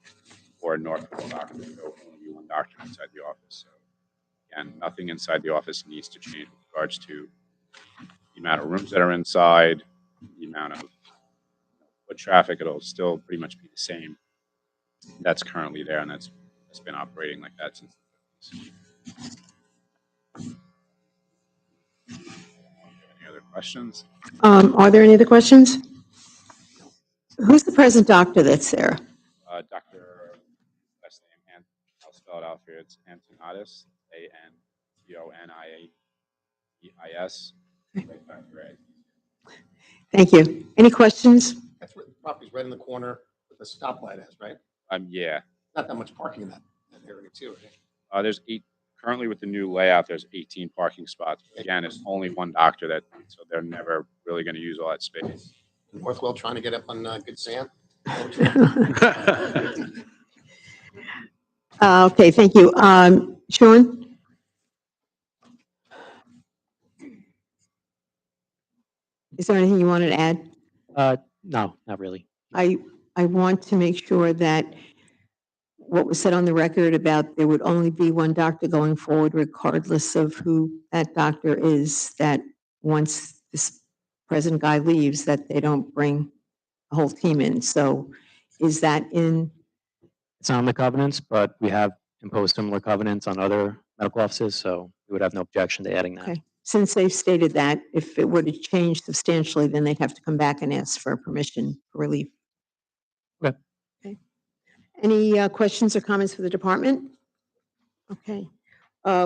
or a Northwell doctor. There'll only be one doctor inside the office. So again, nothing inside the office needs to change with regards to the amount of rooms that are inside, the amount of foot traffic. It'll still pretty much be the same. That's currently there, and that's been operating like that since the 50s. Any other questions? Are there any other questions? Who's the present doctor that's there? Dr. Last name, I'll spell it out for you. It's Antoniadis, Antoniadis. Thank you. Any questions? That's where the property's right in the corner with the stoplight is, right? Yeah. Not that much parking in that area too, right? There's currently with the new layout, there's 18 parking spots. Again, it's only one doctor so they're never really going to use all that space. Northwell trying to get up on Good Sam. Okay, thank you. Sean? Is there anything you wanted to add? No, not really. I want to make sure that what was said on the record about there would only be one doctor going forward, regardless of who that doctor is, that once this present guy leaves, that they don't bring a whole team in. So is that in? It's not on the covenants, but we have imposed similar covenants on other medical offices, so we would have no objection to adding that. Okay. Since they've stated that, if it were to change substantially, then they'd have to come back and ask for permission for relief. Okay. Okay. Any questions or comments for the department? Okay.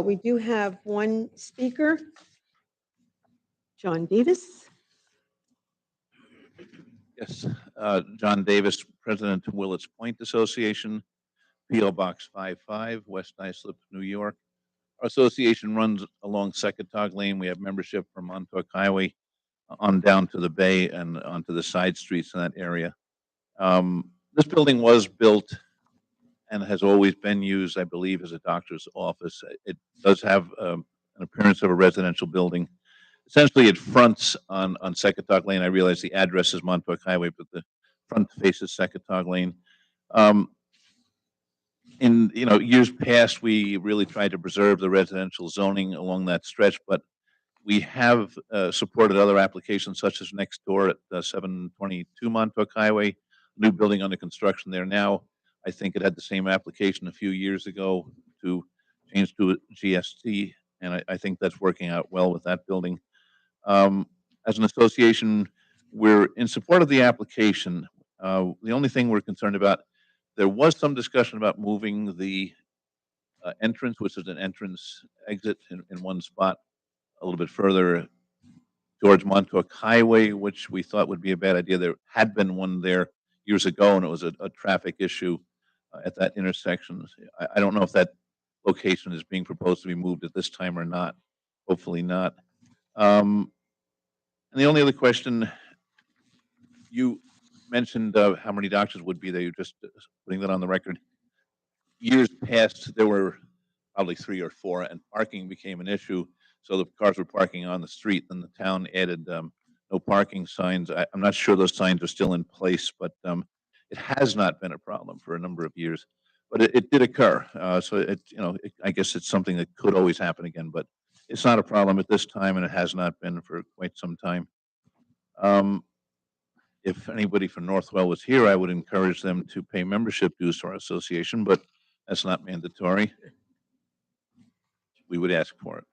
We do have one speaker, John Davis. Yes, John Davis, President of Willets Point Association, P.O. Box 55, West Islip, New York. Our association runs along Secretog Lane. We have membership from Montauk Highway on down to the bay and onto the side streets in that area. This building was built and has always been used, I believe, as a doctor's office. It does have an appearance of a residential building. Essentially, it fronts on Secretog Lane. I realize the address is Montauk Highway, but the front faces Secretog Lane. in, years past, we really tried to preserve the residential zoning along that stretch, but we have supported other applications such as next door at 722 Montauk Highway, new building under construction there now. I think it had the same application a few years ago to change to a GST, and I think that's working out well with that building. As an association, we're in support of the application. The only thing we're concerned about, there was some discussion about moving the entrance, which is an entrance exit in one spot, a little bit further towards Montauk Highway, which we thought would be a bad idea. There had been one there years ago, and it was a traffic issue at that intersection. I don't know if that location is being proposed to be moved at this time or not. Hopefully not. And the only other question, you mentioned how many doctors would be there. You're just putting that on the record. Years past, there were probably 3 or 4, and parking became an issue. So the cars were parking on the street. Then the town added no parking signs. I'm not sure those signs are still in place, but it has not been a problem for a number of years. But it did occur. I guess it's something that could always happen again, but it's not a problem at this time, and it has not been for quite some time. If anybody from Northwell was here, I would encourage them to pay membership dues to our association, but that's not mandatory. We would ask for it.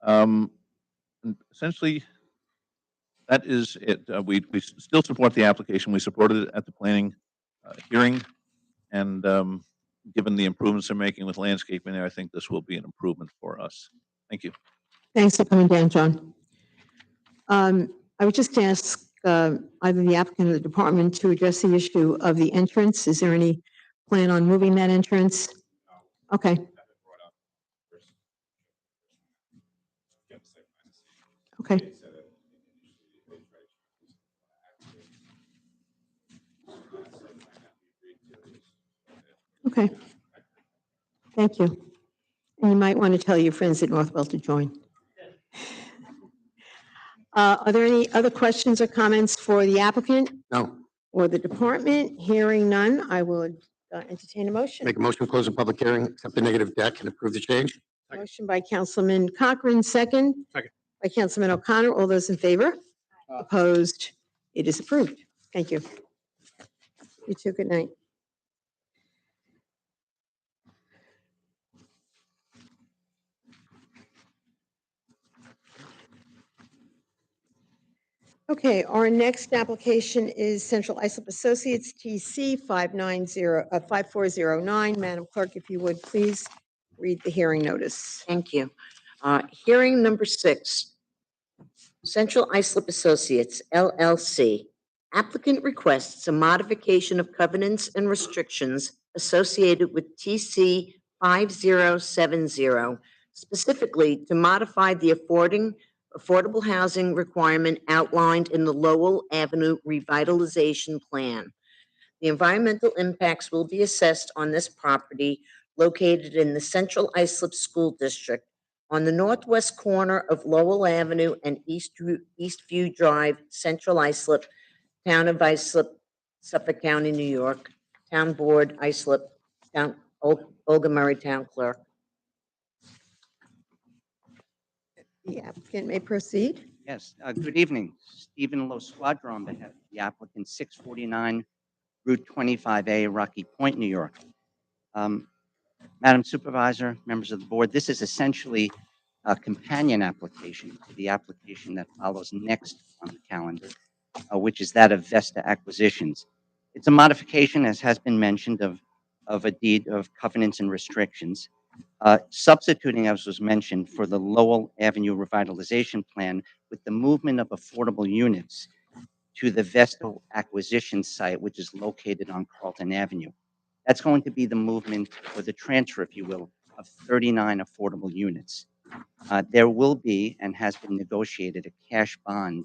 And essentially, that is it. We still support the application. We supported it at the planning hearing, and given the improvements they're making with landscaping there, I think this will be an improvement for us. Thank you. Thanks for coming down, John. I would just ask either the applicant or the department to address the issue of the entrance. Is there any plan on moving that entrance? Okay. Okay. Okay. Thank you. And you might want to tell your friends at Northwell to join. Are there any other questions or comments for the applicant? No. Or the department? Hearing none, I will entertain a motion. Make a motion to close the public hearing, accept the negative deck, and approve the change. Motion by Councilman Cochran, second. Second. By Councilman O'Connor. All those in favor? Opposed? It is approved. Thank you. You too. Good night. Okay, our next application is Central Islip Associates, TC 5409. Madam Clerk, if you would please read the hearing notice. Thank you. Hearing number 6, Central Islip Associates, LLC. Applicant requests a modification of covenants and restrictions associated with TC 5070, specifically to modify the affordable housing requirement outlined in the Lowell Avenue Revitalization Plan. The environmental impacts will be assessed on this property located in the Central Islip School District on the northwest corner of Lowell Avenue and Eastview Drive, Central Islip, Town of Islip, Suffolk County, New York. Town Board, Islip, Olga Murray, Town Clerk. The applicant may proceed. Yes, good evening. Stephen Lo Squadro on behalf of the applicant, 649 Route 25A, Rocky Point, New York. Madam Supervisor, members of the board, this is essentially a companion application to the application that follows next on the calendar, which is that of Vesta Acquisitions. It's a modification, as has been mentioned, of a deed of covenants and restrictions, substituting, as was mentioned, for the Lowell Avenue Revitalization Plan with the movement of affordable units to the Vesta Acquisition site, which is located on Carlton Avenue. That's going to be the movement, or the transfer, if you will, of 39 affordable units. There will be, and has been negotiated, a cash bond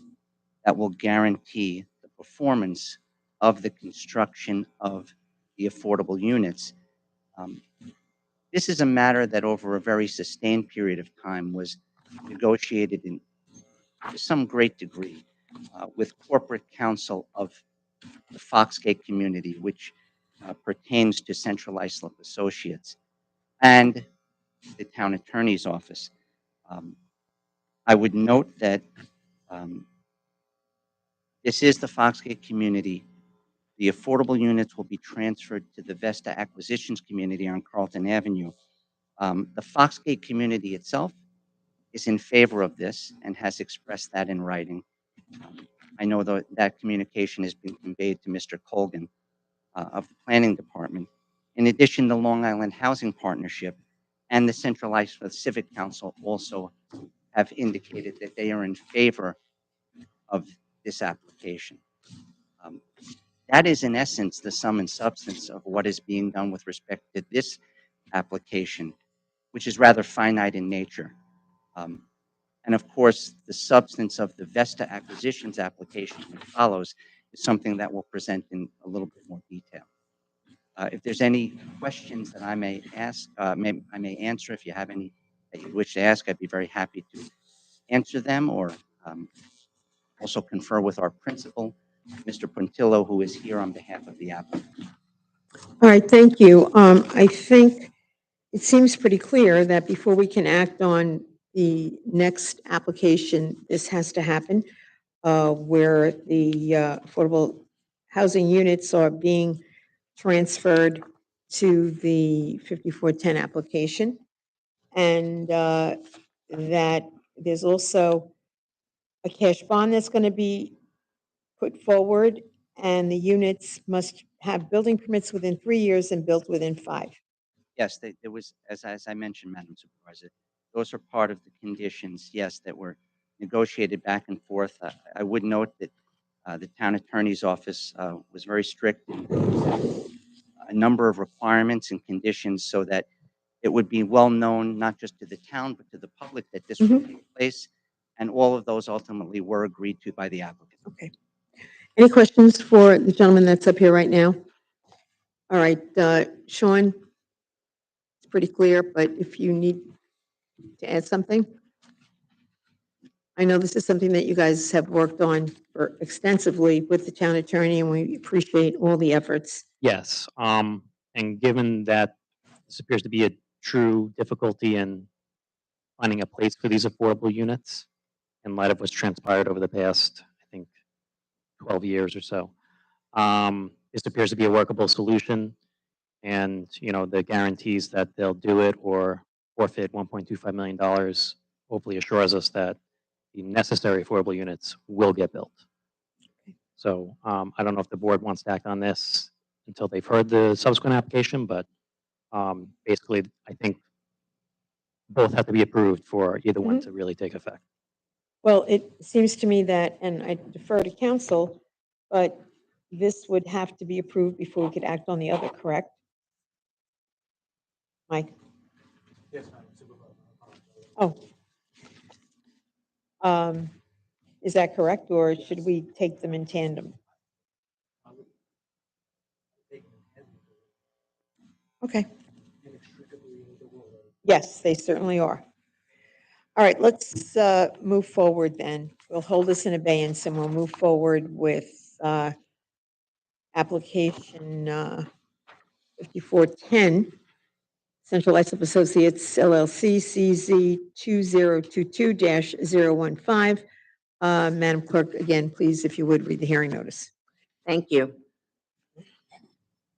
that will guarantee the performance of the construction of the affordable units. This is a matter that over a very sustained period of time was negotiated to some great degree with corporate counsel of the Foxgate community, which pertains to Central Islip Associates and the town attorney's office. Um, I would note that um, this is the Foxgate community. The affordable units will be transferred to the Vesta Acquisitions community on Carlton Avenue. The Foxgate community itself is in favor of this and has expressed that in writing. I know that communication has been conveyed to Mr. Colgan of the Planning Department. In addition, the Long Island Housing Partnership and the Central Islip Civic Council also have indicated that they are in favor of this application. Um, that is, in essence, the sum and substance of what is being done with respect to this application, which is rather finite in nature. Um, and of course, the substance of the Vesta Acquisitions application that follows is something that we'll present in a little bit more detail. If there's any questions that I may ask, I may answer. If you have any that you wish to ask, I'd be very happy to answer them, or also confer with our principal, Mr. Puntillo, who is here on behalf of the applicant. All right, thank you. I think it seems pretty clear that before we can act on the next application, this has to happen, where the affordable housing units are being transferred to the 5410 application, and that there's also a cash bond that's going to be put forward, and the units must have building permits within 3 years and built within 5. Yes, there was, as I mentioned, Madam Supervisor, those are part of the conditions, yes, that were negotiated back and forth. I would note that the town attorney's office was very strict in a number of requirements and conditions so that it would be well known, not just to the town, but to the public, that this would take place. And all of those ultimately were agreed to by the applicant. Okay. Any questions for the gentleman that's up here right now? All right, Sean, it's pretty clear, but if you need to add something? I know this is something that you guys have worked on for extensively with the town attorney, and we appreciate all the efforts. Yes, and given that this appears to be a true difficulty in finding a place for these affordable units, in light of what's transpired over the past, I think, 12 years or so, this appears to be a workable solution. And, the guarantees that they'll do it or forfeit $1.25 million hopefully assures us that the necessary affordable units will get built. So I don't know if the board wants to act on this until they've heard the subsequent application, but basically, I think both have to be approved for either one to really take effect. Well, it seems to me that, and I defer to council, but this would have to be approved before we could act on the other, correct? Mike? Yes, Madam Supervisor. Oh. Is that correct, or should we take them in tandem? Okay. Yes, they certainly are. All right, let's move forward then. We'll hold this in abeyance and we'll move forward with application 5410, Central Islip Associates LLC, CZ 2022-015. Madam Clerk, again, please, if you would, read the hearing notice. Thank you.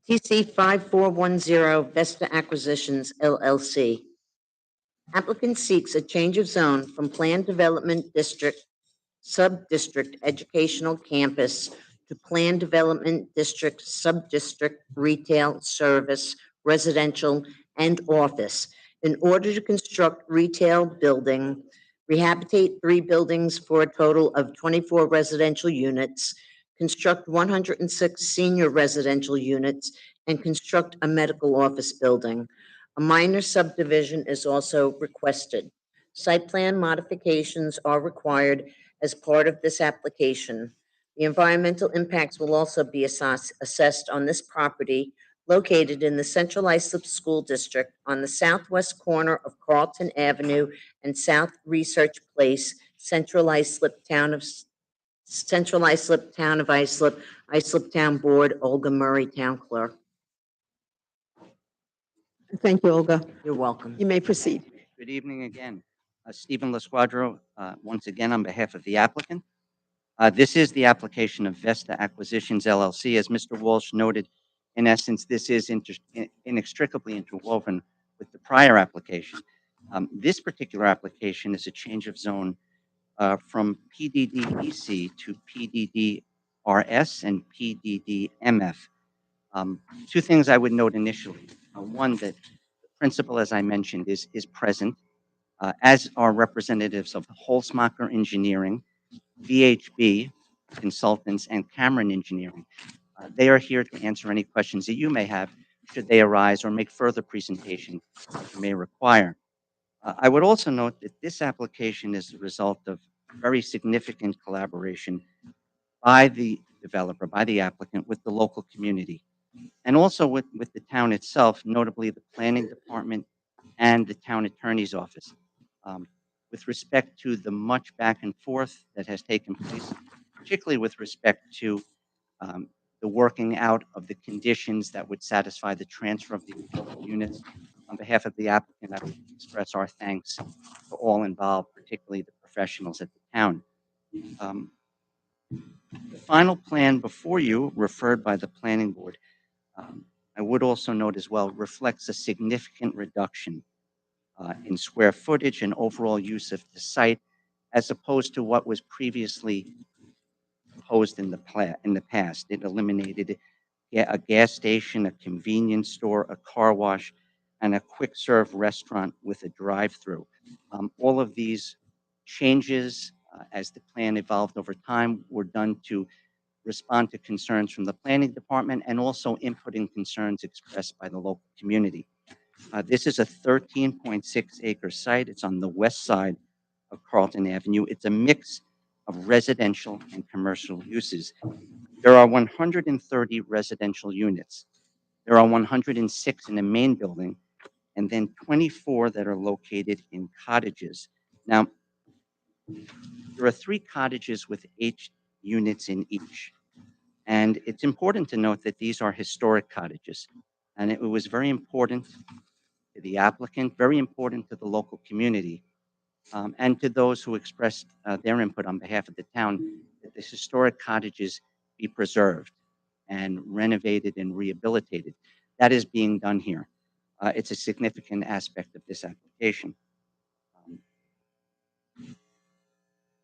TC 5410 Vesta Acquisitions LLC. Applicant seeks a change of zone from Planned Development District, Sub-District Educational Campus to Planned Development District, Sub-District Retail Service, Residential, and Office in order to construct retail building, rehabilitate 3 buildings for a total of 24 residential units, construct 106 senior residential units, and construct a medical office building. A minor subdivision is also requested. Site plan modifications are required as part of this application. The environmental impacts will also be assessed on this property located in the Central Islip School District on the southwest corner of Carlton Avenue and South Research Place, Central Islip, Town of Islip, Islip Town Board, Olga Murray, Town Clerk. Thank you, Olga. You're welcome. You may proceed. Good evening again. Stephen Lasquadro, once again on behalf of the applicant. This is the application of Vesta Acquisitions LLC. As Mr. Walsh noted, in essence, this is inextricably interwoven with the prior application. This particular application is a change of zone from PDD-EC to PDD-RS and PDD-MF. Two things I would note initially. One, that the principal, as I mentioned, is present, as are representatives of Holzmacher Engineering, VHB Consultants, and Cameron Engineering. They are here to answer any questions that you may have should they arise or make further presentation that you may require. I would also note that this application is the result of very significant collaboration by the developer, by the applicant, with the local community, and also with the town itself, notably the planning department and the town attorney's office. With respect to the much back and forth that has taken place, particularly with respect to the working out of the conditions that would satisfy the transfer of the units. On behalf of the applicant, I would express our thanks to all involved, particularly the professionals at the town. The final plan before you, referred by the planning board, I would also note as well, reflects a significant reduction in square footage and overall use of the site, as opposed to what was previously proposed in the past. It eliminated a gas station, a convenience store, a car wash, and a quick serve restaurant with a drive-through. All of these changes, as the plan evolved over time, were done to respond to concerns from the planning department and also inputting concerns expressed by the local community. This is a 13.6 acre site. It's on the west side of Carlton Avenue. It's a mix of residential and commercial uses. There are 130 residential units. There are 106 in the main building, and then 24 that are located in cottages. Now, there are 3 cottages with 8 units in each. And it's important to note that these are historic cottages. And it was very important to the applicant, very important to the local community, and to those who expressed their input on behalf of the town, that the historic cottages be preserved and renovated and rehabilitated. That is being done here. It's a significant aspect of this application.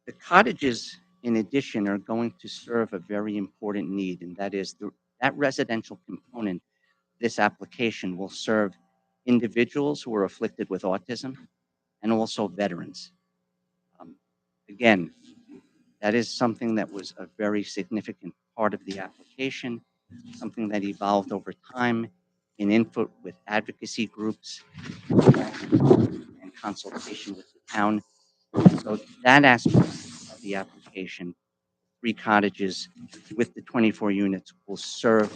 The cottages, in addition, are going to serve a very important need, and that is that residential component. This application will serve individuals who are afflicted with autism and also veterans. Again, that is something that was a very significant part of the application, something that evolved over time in input with advocacy groups and consultation with the town. So that aspect of the application, 3 cottages with the 24 units, will serve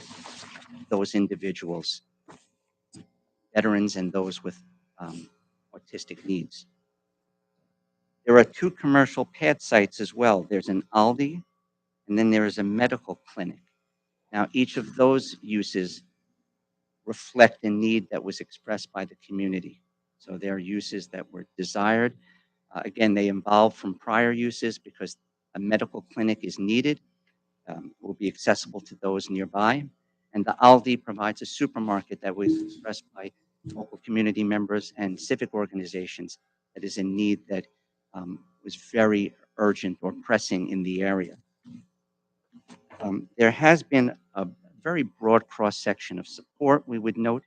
those individuals, veterans, and those with autistic needs. There are 2 commercial pad sites as well. There's an Aldi, and then there is a medical clinic. Now, each of those uses reflect a need that was expressed by the community. So they are uses that were desired. Again, they evolved from prior uses because a medical clinic is needed, will be accessible to those nearby. And the Aldi provides a supermarket that was expressed by local community members and civic organizations that is a need that was very urgent or pressing in the area. There has been a very broad cross-section of support, we would note,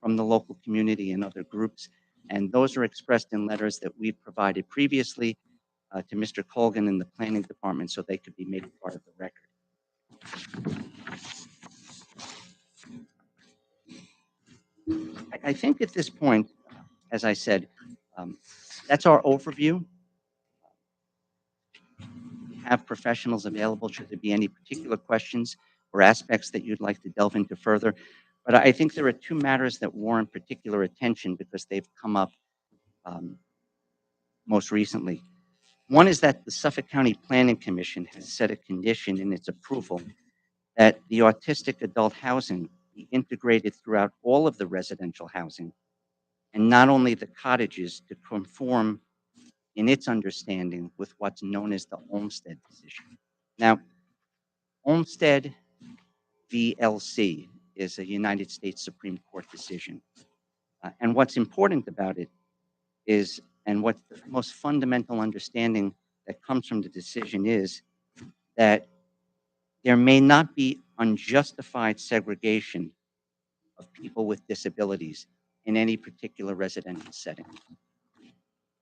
from the local community and other groups, and those are expressed in letters that we provided previously to Mr. Colgan in the planning department so they could be made part of the record. I think at this point, as I said, that's our overview. We have professionals available should there be any particular questions or aspects that you'd like to delve into further. But I think there are 2 matters that warrant particular attention because they've come up most recently. One is that the Suffolk County Planning Commission has set a condition in its approval that the autistic adult housing be integrated throughout all of the residential housing, and not only the cottages to conform in its understanding with what's known as the Olmsted decision. Now, Olmsted VLC is a United States Supreme Court decision. And what's important about it is, and what's the most fundamental understanding that comes from the decision is that there may not be unjustified segregation of people with disabilities in any particular residential setting.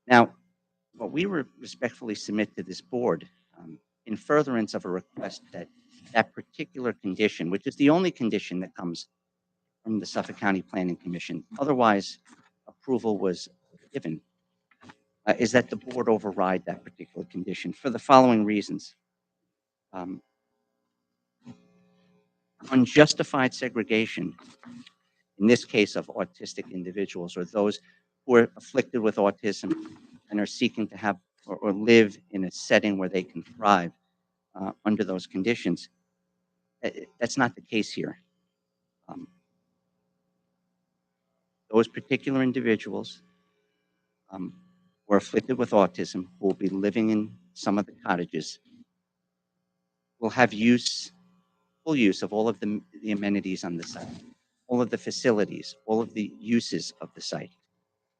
Now, what we respectfully submit to this board, in furtherance of a request that that particular condition, which is the only condition that comes from the Suffolk County Planning Commission, otherwise approval was given, is that the board override that particular condition for the following reasons. Unjustified segregation, in this case of autistic individuals or those who are afflicted with autism and are seeking to have or live in a setting where they can thrive under those conditions. That's not the case here. Those particular individuals who are afflicted with autism, who will be living in some of the cottages, will have full use of all of the amenities on the site, all of the facilities, all of the uses of the site.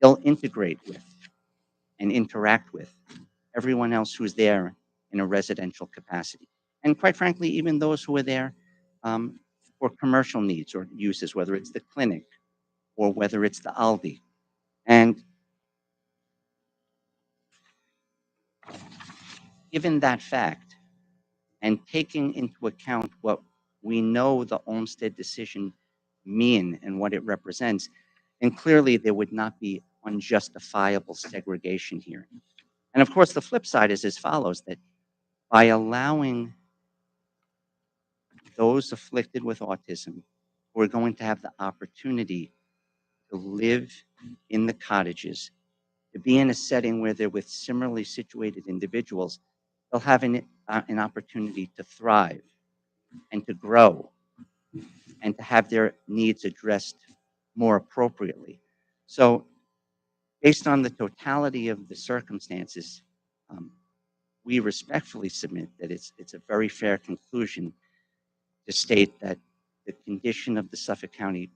They'll integrate with and interact with everyone else who's there in a residential capacity. And quite frankly, even those who are there for commercial needs or uses, whether it's the clinic or whether it's the Aldi. And given that fact, and taking into account what we know the Olmsted decision mean and what it represents, and clearly there would not be unjustifiable segregation here. And of course, the flip side is as follows, that by allowing those afflicted with autism who are going to have the opportunity to live in the cottages, to be in a setting where they're with similarly situated individuals, they'll have an opportunity to thrive and to grow and to have their needs addressed more appropriately. So based on the totality of the circumstances, we respectfully submit that it's a very fair conclusion to state that the condition of the Suffolk County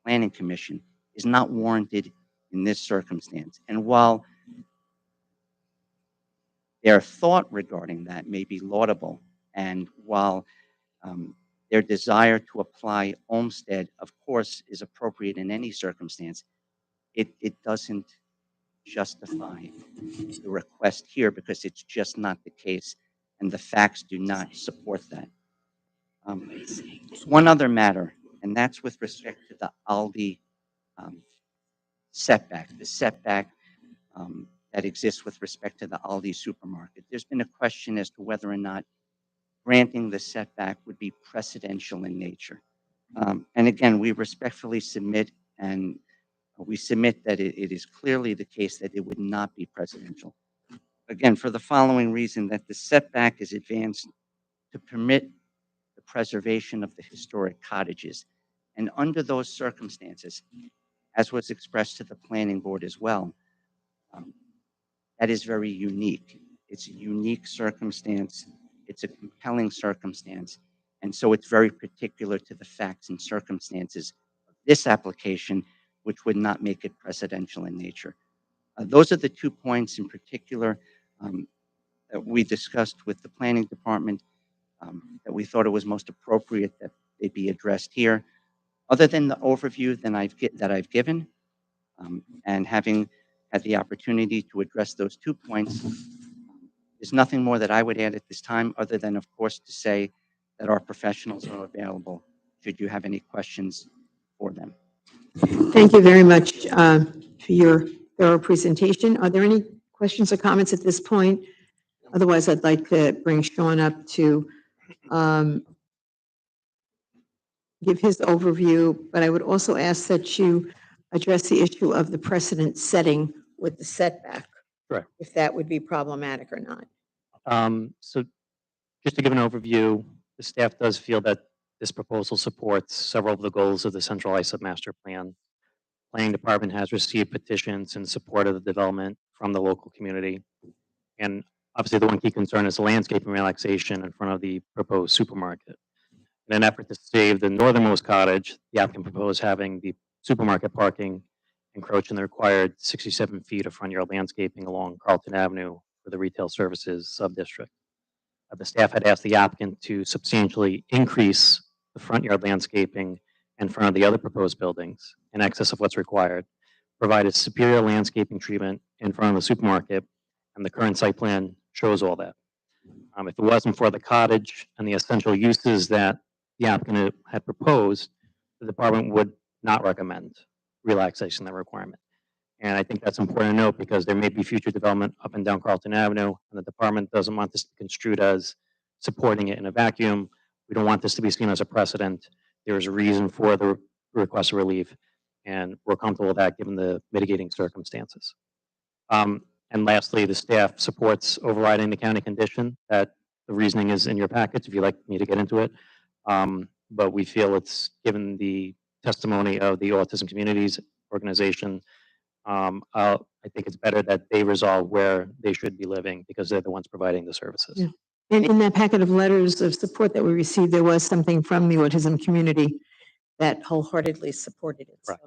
Planning Commission is not warranted in this circumstance. And while their thought regarding that may be laudable, and while their desire to apply Olmsted, of course, is appropriate in any circumstance, it doesn't justify the request here because it's just not the case, and the facts do not support that. One other matter, and that's with respect to the Aldi setback, the setback that exists with respect to the Aldi supermarket. There's been a question as to whether or not granting the setback would be precedential in nature. And again, we respectfully submit, and we submit that it is clearly the case that it would not be precedential. Again, for the following reason, that the setback is advanced to permit the preservation of the historic cottages. And under those circumstances, as was expressed to the planning board as well, that is very unique. It's a unique circumstance. It's a compelling circumstance. And so it's very particular to the facts and circumstances of this application, which would not make it precedential in nature. Those are the 2 points in particular that we discussed with the planning department, that we thought it was most appropriate that they be addressed here. Other than the overview that I've given, and having had the opportunity to address those 2 points, there's nothing more that I would add at this time, other than, of course, to say that our professionals are available should you have any questions for them. Thank you very much for your thorough presentation. Are there any questions or comments at this point? Otherwise, I'd like to bring Sean up to give his overview, but I would also ask that you address the issue of the precedent setting with the setback. Correct. If that would be problematic or not. So just to give an overview, the staff does feel that This proposal supports several of the goals of the Central Islip Master Plan. Planning Department has received petitions in support of the development from the local community. And obviously, the one key concern is the landscaping relaxation in front of the proposed supermarket. In an effort to save the northernmost cottage, the applicant proposed having the supermarket parking encroach in the required 67 feet of front yard landscaping along Carlton Avenue for the retail services sub-district. The staff had asked the applicant to substantially increase the front yard landscaping in front of the other proposed buildings in excess of what's required, provided superior landscaping treatment in front of the supermarket, and the current site plan shows all that. If it wasn't for the cottage and the essential uses that the applicant had proposed, the department would not recommend relaxation of the requirement. And I think that's important to note because there may be future development up and down Carlton Avenue, and the department doesn't want this construed as supporting it in a vacuum. We don't want this to be seen as a precedent. There is a reason for the request of relief, and we're comfortable with that given the mitigating circumstances. And lastly, the staff supports overriding the county condition. That the reasoning is in your packets if you'd like me to get into it. But we feel it's given the testimony of the Autism Communities Organization. I think it's better that they resolve where they should be living because they're the ones providing the services. Yeah. And in that packet of letters of support that we received, there was something from the autism community that wholeheartedly supported it. So. Right.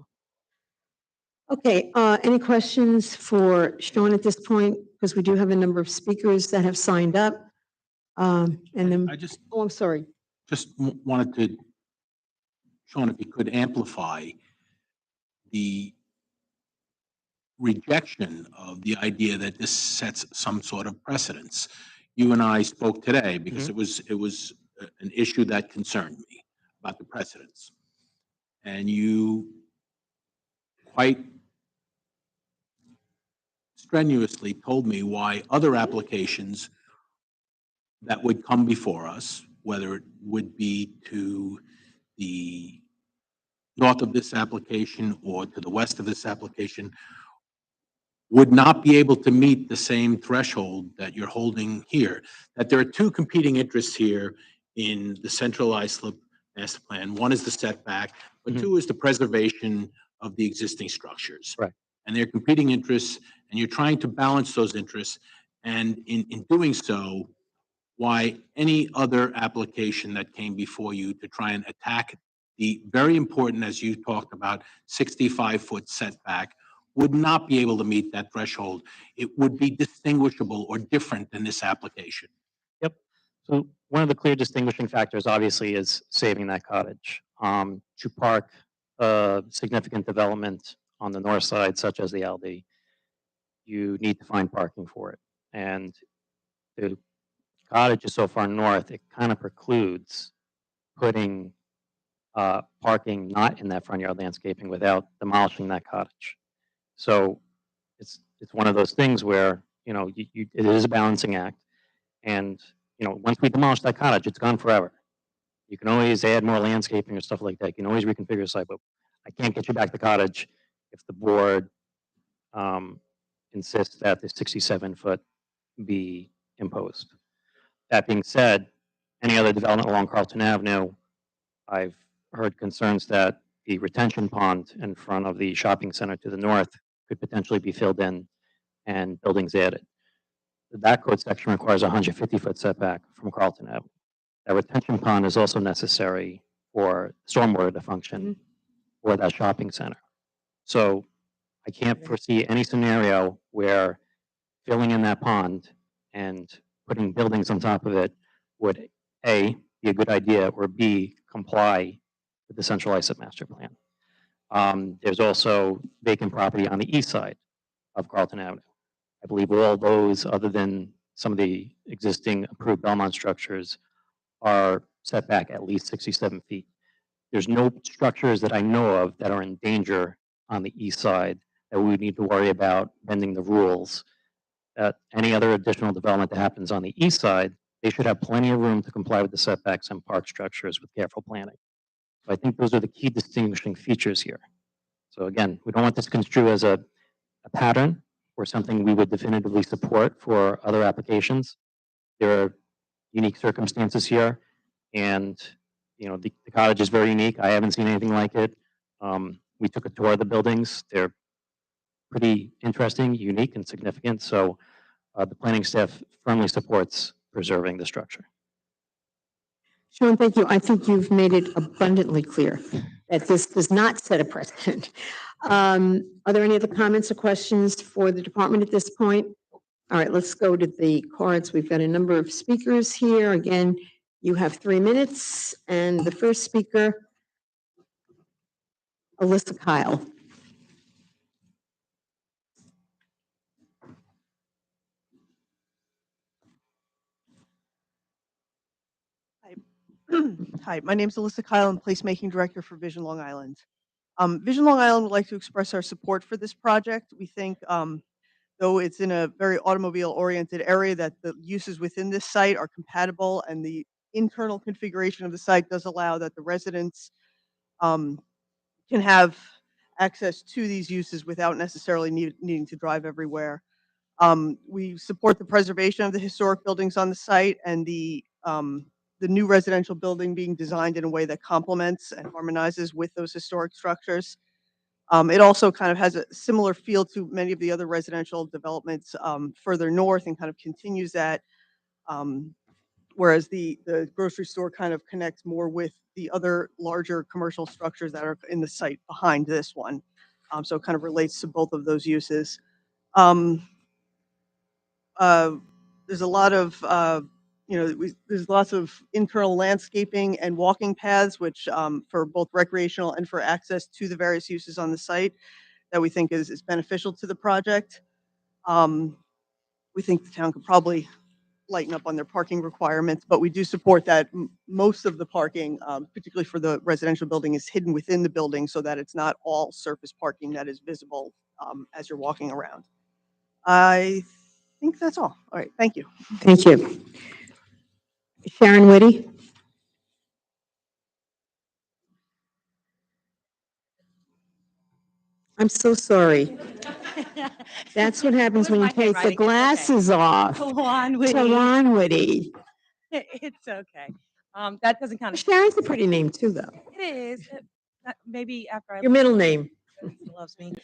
Okay, any questions for Sean at this point? Because we do have a number of speakers that have signed up. And then, oh, I'm sorry. Wanted to, Sean, if you could amplify the rejection of the idea that this sets some sort of precedence. You and I spoke today because it was an issue that concerned me about the precedence. And you quite strenuously told me why other applications that would come before us, whether it would be to the north of this application or to the west of this application, would not be able to meet the same threshold that you're holding here. That there are two competing interests here in the Central Islip Master Plan. One is the setback, but two is the preservation of the existing structures. Right. And they're competing interests, and you're trying to balance those interests. And in doing so, why any other application that came before you to try and attack the very important, as you talked about, 65-foot setback would not be able to meet that threshold. It would be distinguishable or different than this application. Yep. So one of the clear distinguishing factors, obviously, is saving that cottage. To park significant development on the north side, such as the LD, you need to find parking for it. And the cottage is so far north, it kind of precludes putting parking not in that front yard landscaping without demolishing that cottage. So it's one of those things where, it is a balancing act. And, once we demolish that cottage, it's gone forever. You can always add more landscaping or stuff like that. You can always reconfigure the site, but I can't get you back the cottage if the board insists that the 67-foot be imposed. That being said, any other development along Carlton Avenue, I've heard concerns that the retention pond in front of the shopping center to the north could potentially be filled in and buildings added. The back code section requires a 150-foot setback from Carlton Avenue. That retention pond is also necessary for stormwater to function for that shopping center. So I can't foresee any scenario where filling in that pond and putting buildings on top of it would A, be a good idea, or B, comply with the Central Islip Master Plan. There's also vacant property on the east side of Carlton Avenue. I believe all those, other than some of the existing approved Belmont structures, are set back at least 67 feet. There's no structures that I know of that are in danger on the east side that we would need to worry about bending the rules. Any other additional development that happens on the east side, they should have plenty of room to comply with the setbacks and park structures with careful planning. So I think those are the key distinguishing features here. So again, we don't want this construed as a pattern or something we would definitively support for other applications. There are unique circumstances here, and The cottage is very unique. I haven't seen anything like it. We took a tour of the buildings. They're pretty interesting, unique, and significant. So the planning staff firmly supports preserving the structure. Sean, thank you. I think you've made it abundantly clear that this does not set a precedent. Are there any other comments or questions for the department at this point? All right, let's go to the cards. We've got a number of speakers here. Again, you have 3 minutes, and the first speaker, Alyssa Kyle. Hi, my name is Alyssa Kyle. I'm Placemaking Director for Vision Long Island. Vision Long Island would like to express our support for this project. We think, though it's in a very automobile-oriented area, that the uses within this site are compatible, and the internal configuration of the site does allow that the residents um, can have access to these uses without necessarily needing to drive everywhere. We support the preservation of the historic buildings on the site and the new residential building being designed in a way that complements and harmonizes with those historic structures. It also kind of has a similar feel to many of the other residential developments further north and kind of continues that. Um, Whereas the grocery store kind of connects more with the other larger commercial structures that are in the site behind this one. So it kind of relates to both of those uses. Um, uh, there's a lot of, there's lots of internal landscaping and walking paths, which for both recreational and for access to the various uses on the site that we think is beneficial to the project. Um, we think the town could probably lighten up on their parking requirements, but we do support that most of the parking, particularly for the residential building, is hidden within the building so that it's not all surface parking that is visible as you're walking around. I think that's all. All right, thank you. Thank you. Sharon Whitty? I'm so sorry. That's what happens when you take the glasses off. Tawan Whitty. Tawan Whitty. It's okay. That doesn't kind of. Sharon's a pretty name too, though. It is. Maybe after I. Your middle name. He loves me.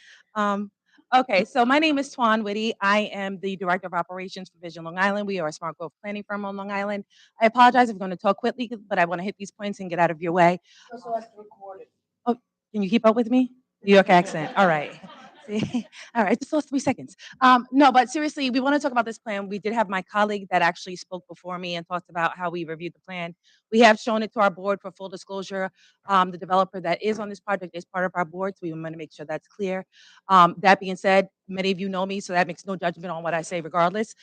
Okay, so my name is Twan Whitty. I am the Director of Operations for Vision Long Island. We are a smart growth planning firm on Long Island. I apologize if I'm going to talk quickly, but I want to hit these points and get out of your way. Oh, can you keep up with me? New York accent. All right. See? All right, just lost 3 seconds. No, but seriously, we want to talk about this plan. We did have my colleague that actually spoke before me and talked about how we reviewed the plan. We have shown it to our board for full disclosure. The developer that is on this project is part of our board, so we want to make sure that's clear. That being said, many of you know me, so that makes no judgment on what I say regardless.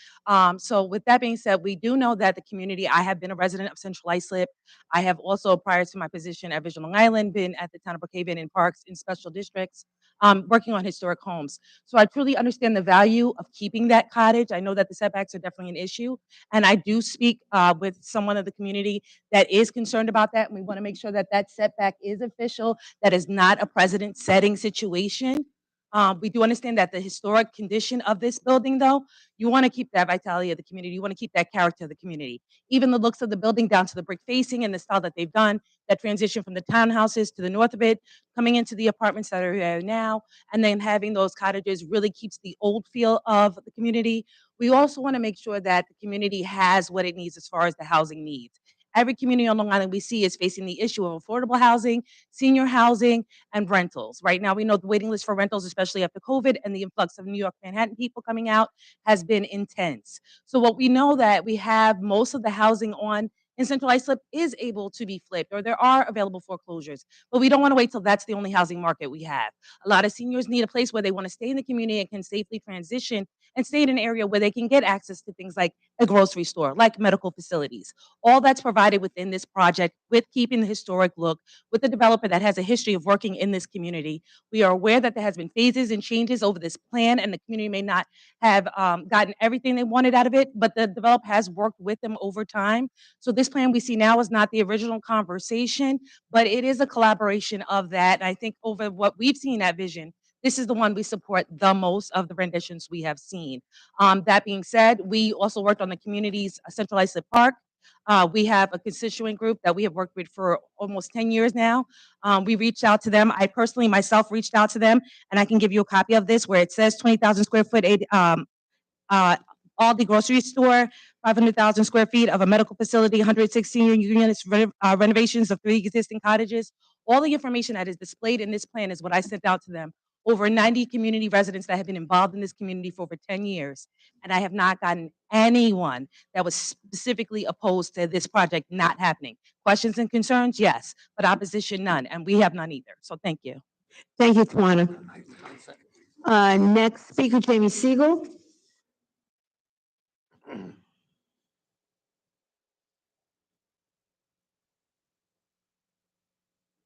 So with that being said, we do know that the community, I have been a resident of Central Islip. I have also, prior to my position at Vision Long Island, been at the town of Brookhaven in parks in special districts, working on historic homes. So I truly understand the value of keeping that cottage. I know that the setbacks are definitely an issue. And I do speak with someone of the community that is concerned about that. And we want to make sure that that setback is official, that is not a precedent setting situation. We do understand that the historic condition of this building, though, you want to keep that vitality of the community. You want to keep that character of the community. Even the looks of the building down to the brick facing and the style that they've done, that transition from the townhouses to the north of it, coming into the apartments that are there now, and then having those cottages really keeps the old feel of the community. We also want to make sure that the community has what it needs as far as the housing needs. Every community on Long Island we see is facing the issue of affordable housing, senior housing, and rentals. Right now, we know the waiting list for rentals, especially after COVID and the influx of New York, Manhattan people coming out, has been intense. So what we know that we have most of the housing on in Central Islip is able to be flipped, or there are available foreclosures. But we don't want to wait till that's the only housing market we have. A lot of seniors need a place where they want to stay in the community and can safely transition and stay in an area where they can get access to things like a grocery store, like medical facilities. All that's provided within this project with keeping the historic look, with the developer that has a history of working in this community. We are aware that there has been phases and changes over this plan, and the community may not have gotten everything they wanted out of it, but the developer has worked with them over time. So this plan we see now is not the original conversation, but it is a collaboration of that. And I think over what we've seen at Vision, this is the one we support the most of the renditions we have seen. That being said, we also worked on the community's Central Islip Park. We have a constituent group that we have worked with for almost 10 years now. We reached out to them. I personally myself reached out to them, and I can give you a copy of this where it says 20,000 square foot, uh, Aldi grocery store, 500,000 square feet of a medical facility, 116 units, renovations of 3 existing cottages. All the information that is displayed in this plan is what I sent out to them. Over 90 community residents that have been involved in this community for over 10 years. And I have not gotten anyone that was specifically opposed to this project not happening. Questions and concerns? Yes, but opposition, none. And we have none either. So thank you. Thank you, Tawana. Next speaker, Jamie Siegel.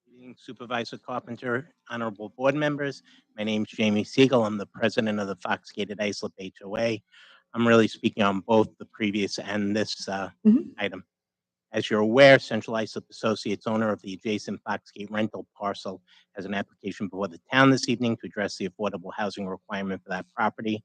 Evening, Supervisor Carpenter, honorable board members. My name is Jamie Siegel. I'm the president of the Foxgate at Islip HOA. I'm really speaking on both the previous and this item. As you're aware, Central Islip Associates, owner of the adjacent Foxgate rental parcel, has an application before the town this evening to address the affordable housing requirement for that property.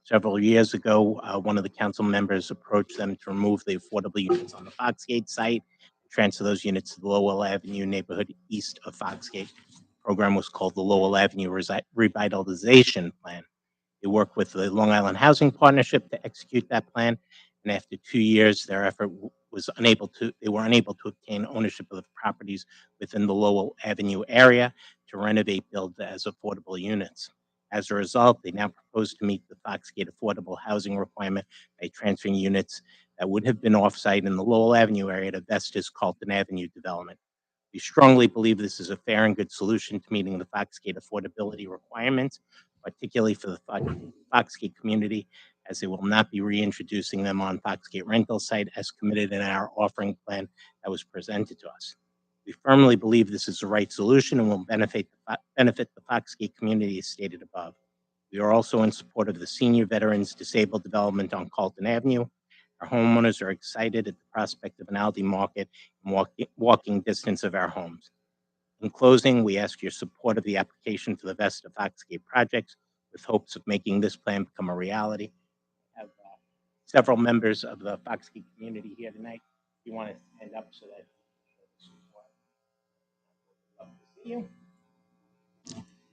Several years ago, one of the council members approached them to remove the affordable units on the Foxgate site, transfer those units to the Lowell Avenue neighborhood east of Foxgate. The program was called the Lowell Avenue Revitalization Plan. They worked with the Long Island Housing Partnership to execute that plan, and after 2 years, their effort they were unable to obtain ownership of the properties within the Lowell Avenue area to renovate build as affordable units. As a result, they now propose to meet the Foxgate affordable housing requirement by transferring units that would have been offsite in the Lowell Avenue area to Vestas Carlton Avenue development. We strongly believe this is a fair and good solution to meeting the Foxgate affordability requirements, particularly for the Foxgate community, as they will not be reintroducing them on Foxgate rental site as committed in our offering plan that was presented to us. We firmly believe this is the right solution and will benefit the Foxgate community as stated above. We are also in support of the senior veterans disabled development on Carlton Avenue. Our homeowners are excited at the prospect of an Aldi market and walking distance of our homes. In closing, we ask your support of the application for the Vesta Foxgate projects with hopes of making this plan become a reality. I have several members of the Foxgate community here tonight. If you want to stand up so that you.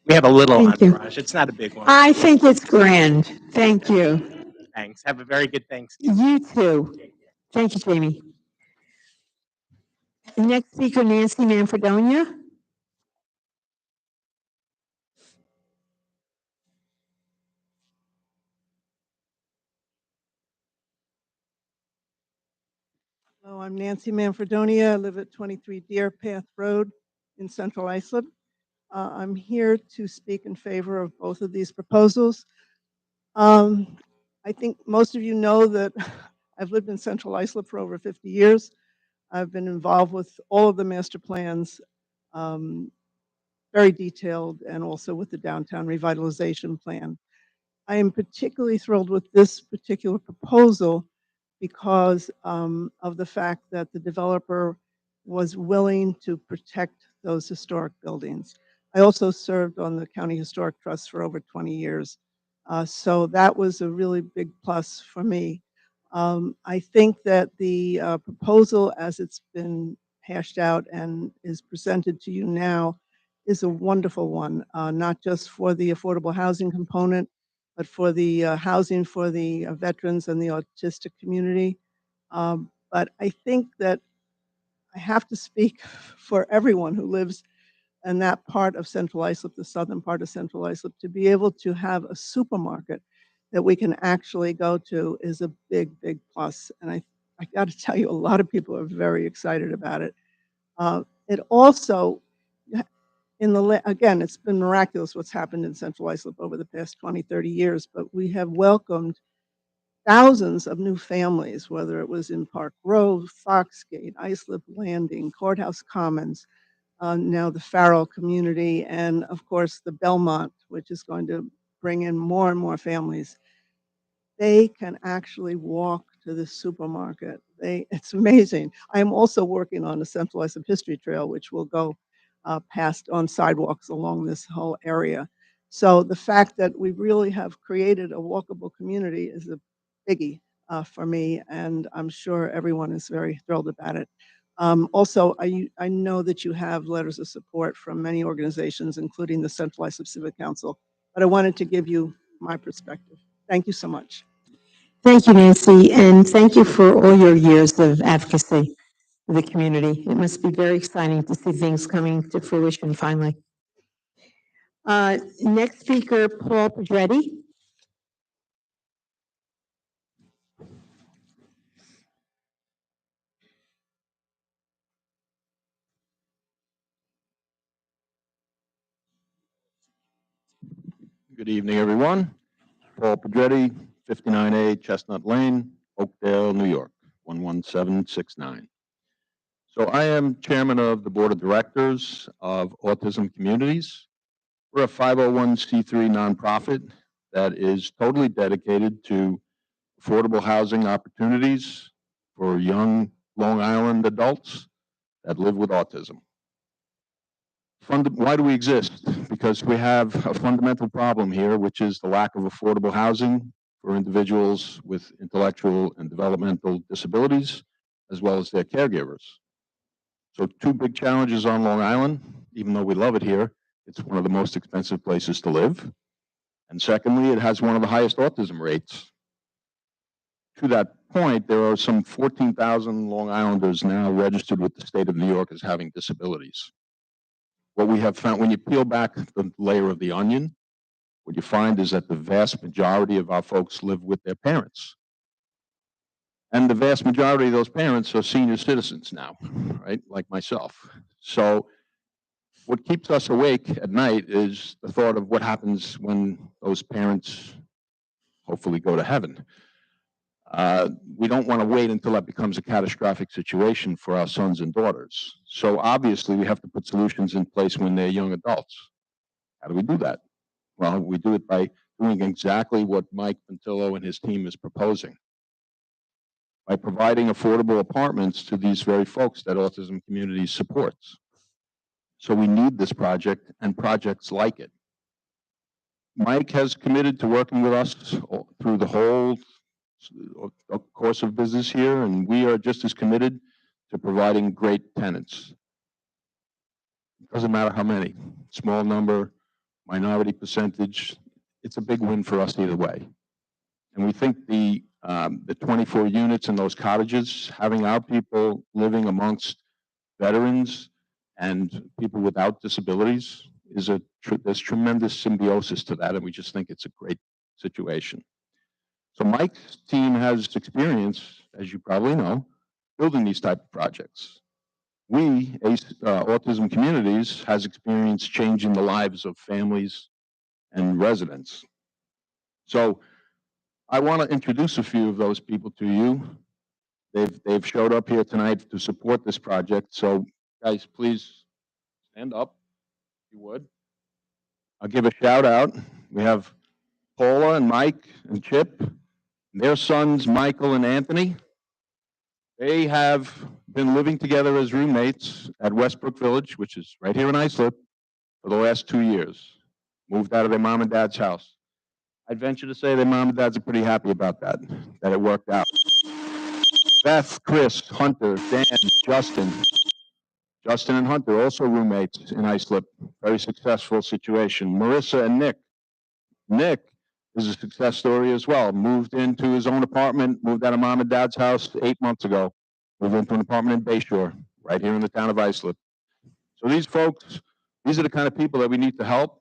We have a little Thank you. entourage. It's not a big one. I think it's grand. Thank you. Thanks. Have a very good Thanksgiving. You too. Thank you, Jamie. Next speaker, Nancy Manfredonia. Hello, I'm Nancy Manfredonia. I live at 23 Deer Path Road in Central Islip. I'm here to speak in favor of both of these proposals. I think most of you know that I've lived in Central Islip for over 50 years. I've been involved with all of the master plans, very detailed, and also with the downtown revitalization plan. I am particularly thrilled with this particular proposal because of the fact that the developer was willing to protect those historic buildings. I also served on the County Historic Trust for over 20 years. So that was a really big plus for me. I think that the proposal as it's been hashed out and is presented to you now is a wonderful one, not just for the affordable housing component, but for the housing for the veterans and the autistic community. But I think that I have to speak for everyone who lives in that part of Central Islip, the southern part of Central Islip, to be able to have a supermarket that we can actually go to is a big, big plus. And I got to tell you, a lot of people are very excited about it. It also, again, it's been miraculous what's happened in Central Islip over the past 20, 30 years, but we have welcomed thousands of new families, whether it was in Park Road, Foxgate, Islip Landing, Courthouse Commons, now the Farrell community, and of course the Belmont, which is going to bring in more and more families. They can actually walk to the supermarket. It's amazing. I'm also working on a Central Islip History Trail, which will go past on sidewalks along this whole area. So the fact that we really have created a walkable community is a biggie. for me, and I'm sure everyone is very thrilled about it. Also, I know that you have letters of support from many organizations, including the Central Islip Civic Council, but I wanted to give you my perspective. Thank you so much. Thank you, Nancy, and thank you for all your years of advocacy for the community. It must be very exciting to see things coming to fruition finally. Next speaker, Paul Pedretti. Good evening, everyone. Paul Pedretti, 59A Chestnut Lane, Oakdale, New York, 11769. So I am chairman of the board of directors of Autism Communities. We're a 501c3 nonprofit that is totally dedicated to affordable housing opportunities for young Long Island adults that live with autism. Why do we exist? Because we have a fundamental problem here, which is the lack of affordable housing for individuals with intellectual and developmental disabilities, as well as their caregivers. So two big challenges on Long Island. Even though we love it here, it's one of the most expensive places to live. And secondly, it has one of the highest autism rates. To that point, there are some 14,000 Long Islanders now registered with the state of New York as having disabilities. What we have found, when you peel back the layer of the onion, what you find is that the vast majority of our folks live with their parents. And the vast majority of those parents are senior citizens now, right? Like myself. So what keeps us awake at night is the thought of what happens when those parents hopefully go to heaven. We don't want to wait until that becomes a catastrophic situation for our sons and daughters. So obviously we have to put solutions in place when they're young adults. How do we do that? Well, we do it by doing exactly what Mike Pintillo and his team is proposing. By providing affordable apartments to these very folks that Autism Communities supports. So we need this project and projects like it. Mike has committed to working with us through the whole course of business here, and we are just as committed to providing great tenants. It doesn't matter how many, small number, minority percentage, it's a big win for us either way. And we think the 24 units in those cottages, having our people living amongst veterans and people without disabilities there's tremendous symbiosis to that, and we just think it's a great situation. So Mike's team has experience, as you probably know, building these type of projects. We, Autism Communities, has experience changing the lives of families and residents. So I want to introduce a few of those people to you. They've showed up here tonight to support this project. So guys, please stand up, if you would. I'll give a shout out. We have Paula and Mike and Chip, and their sons, Michael and Anthony. They have been living together as roommates at Westbrook Village, which is right here in Islip, for the last 2 years. Moved out of their mom and dad's house. I'd venture to say their mom and dads are pretty happy about that it worked out. Beth, Chris, Hunter, Dan, Justin and Hunter, also roommates in Islip. Very successful situation. Marissa and Nick. Nick is a success story as well. Moved into his own apartment, moved out of mom and dad's house 8 months ago. Moved into an apartment in Bayshore, right here in the town of Islip. So these folks, these are the kind of people that we need to help.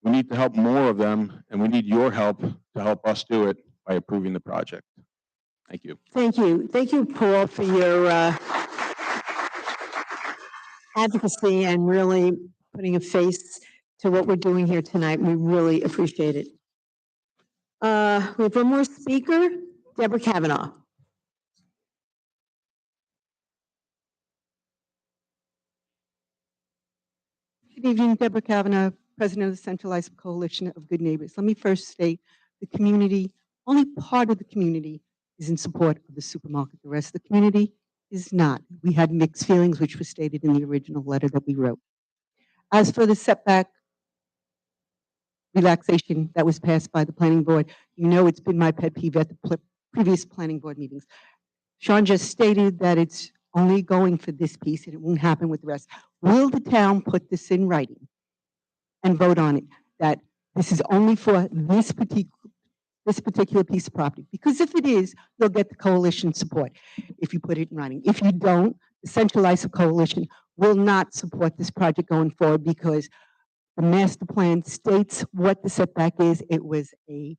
We need to help more of them, and we need your help to help us do it by approving the project. Thank you. Thank you. Thank you, Paul, for your advocacy and really putting a face to what we're doing here tonight. We really appreciate it. We have one more speaker, Deborah Kavanaugh. Good evening, Deborah Kavanaugh, President of the Central Islip Coalition of Good Neighbors. Let me first state the community, only part of the community is in support of the supermarket. The rest of the community is not. We had mixed feelings, which was stated in the original letter that we wrote. As for the setback relaxation that was passed by the planning board, you know it's been my pet peeve at the previous planning board meetings. Sean just stated that it's only going for this piece and it won't happen with the rest. Will the town put this in writing and vote on it, that this is only for this particular piece of property? Because if it is, you'll get the coalition support if you put it in writing. If you don't, the Central Islip Coalition will not support this project going forward because the master plan states what the setback is. It was a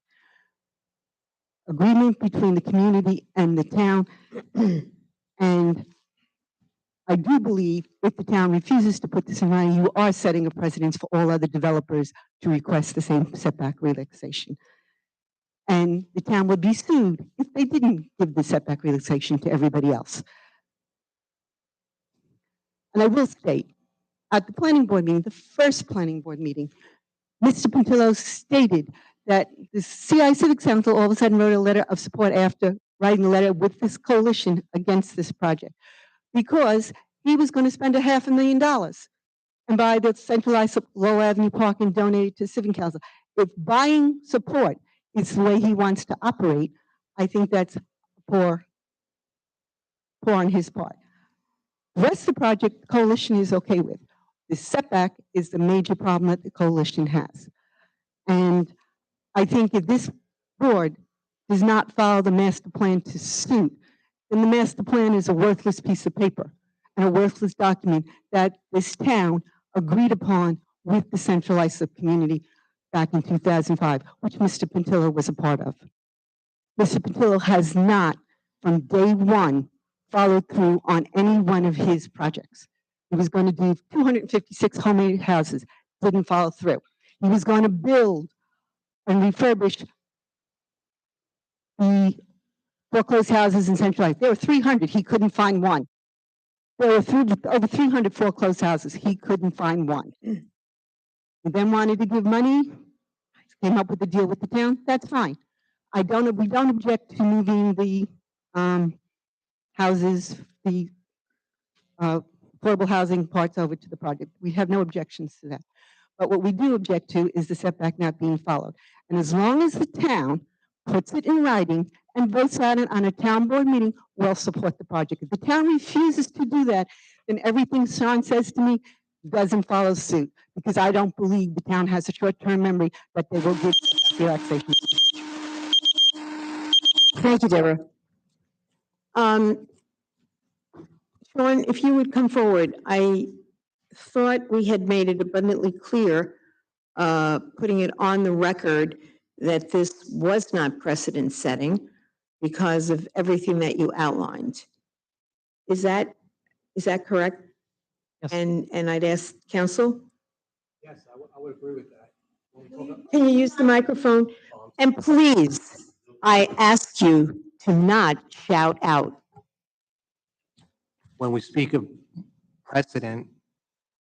agreement between the community and the town. And I do believe if the town refuses to put this in writing, you are setting a precedence for all other developers to request the same setback relaxation. And the town would be sued if they didn't give the setback relaxation to everybody else. And I will state, at the planning board meeting, the first planning board meeting, Mr. Puntillo stated that the CI Civic Council all of a sudden wrote a letter of support after writing a letter with this coalition against this project because he was going to spend $500,000 and buy the centralized Low Avenue Park and donate it to Civic Council. If buying support is the way he wants to operate, I think that's poor on his part. The rest of the project, the coalition is okay with. The setback is the major problem that the coalition has. And I think if this board does not follow the master plan to suit, then the master plan is a worthless piece of paper and a worthless document that this town agreed upon with the Central Islip community back in 2005, which Mr. Puntillo was a part of. Mr. Puntillo has not, from day one, followed through on any one of his projects. He was going to do 256 homemade houses, didn't follow through. He was going to build and refurbish the foreclosed houses in Central Islip. There were 300, he couldn't find one. There were over 300 foreclosed houses, he couldn't find one. He then wanted to give money, came up with a deal with the town, that's fine. We don't object to moving the houses, the affordable housing parts over to the project. We have no objections to that. But what we do object to is the setback not being followed. And as long as the town puts it in writing and votes on it on a town board meeting, we'll support the project. If the town refuses to do that, then everything Sean says to me doesn't follow suit, because I don't believe the town has a short-term memory that they will give setback relaxation. Thank you, Deborah. Sean, if you would come forward, I thought we had made it abundantly clear, putting it on the record, that this was not precedent setting because of everything that you outlined. Is that correct? Yes. And I'd ask counsel, Yes, I would agree with that. can you use the microphone? And please, I ask you to not shout out. When we speak of precedent,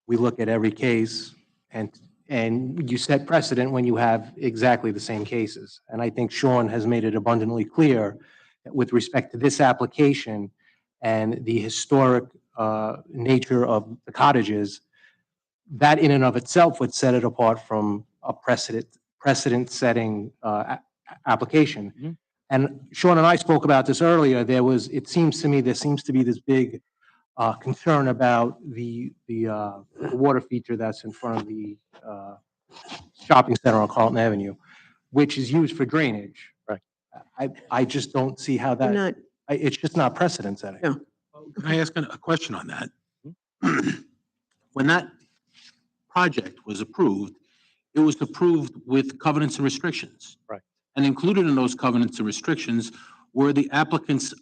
we look at every case and you set precedent when you have exactly the same cases. And I think Sean has made it abundantly clear that with respect to this application and the historic nature of the cottages, that in and of itself would set it apart from a precedent-setting application. And Sean and I spoke about this earlier. It seems to me there seems to be this big concern about the water feature that's in front of the shopping center on Carlton Avenue, which is used for drainage. Right. I just don't see how that, it's just not precedent setting. No. Can I ask a question on that? When that project was approved, it was approved with covenants and restrictions. Right. And included in those covenants and restrictions were the applicant's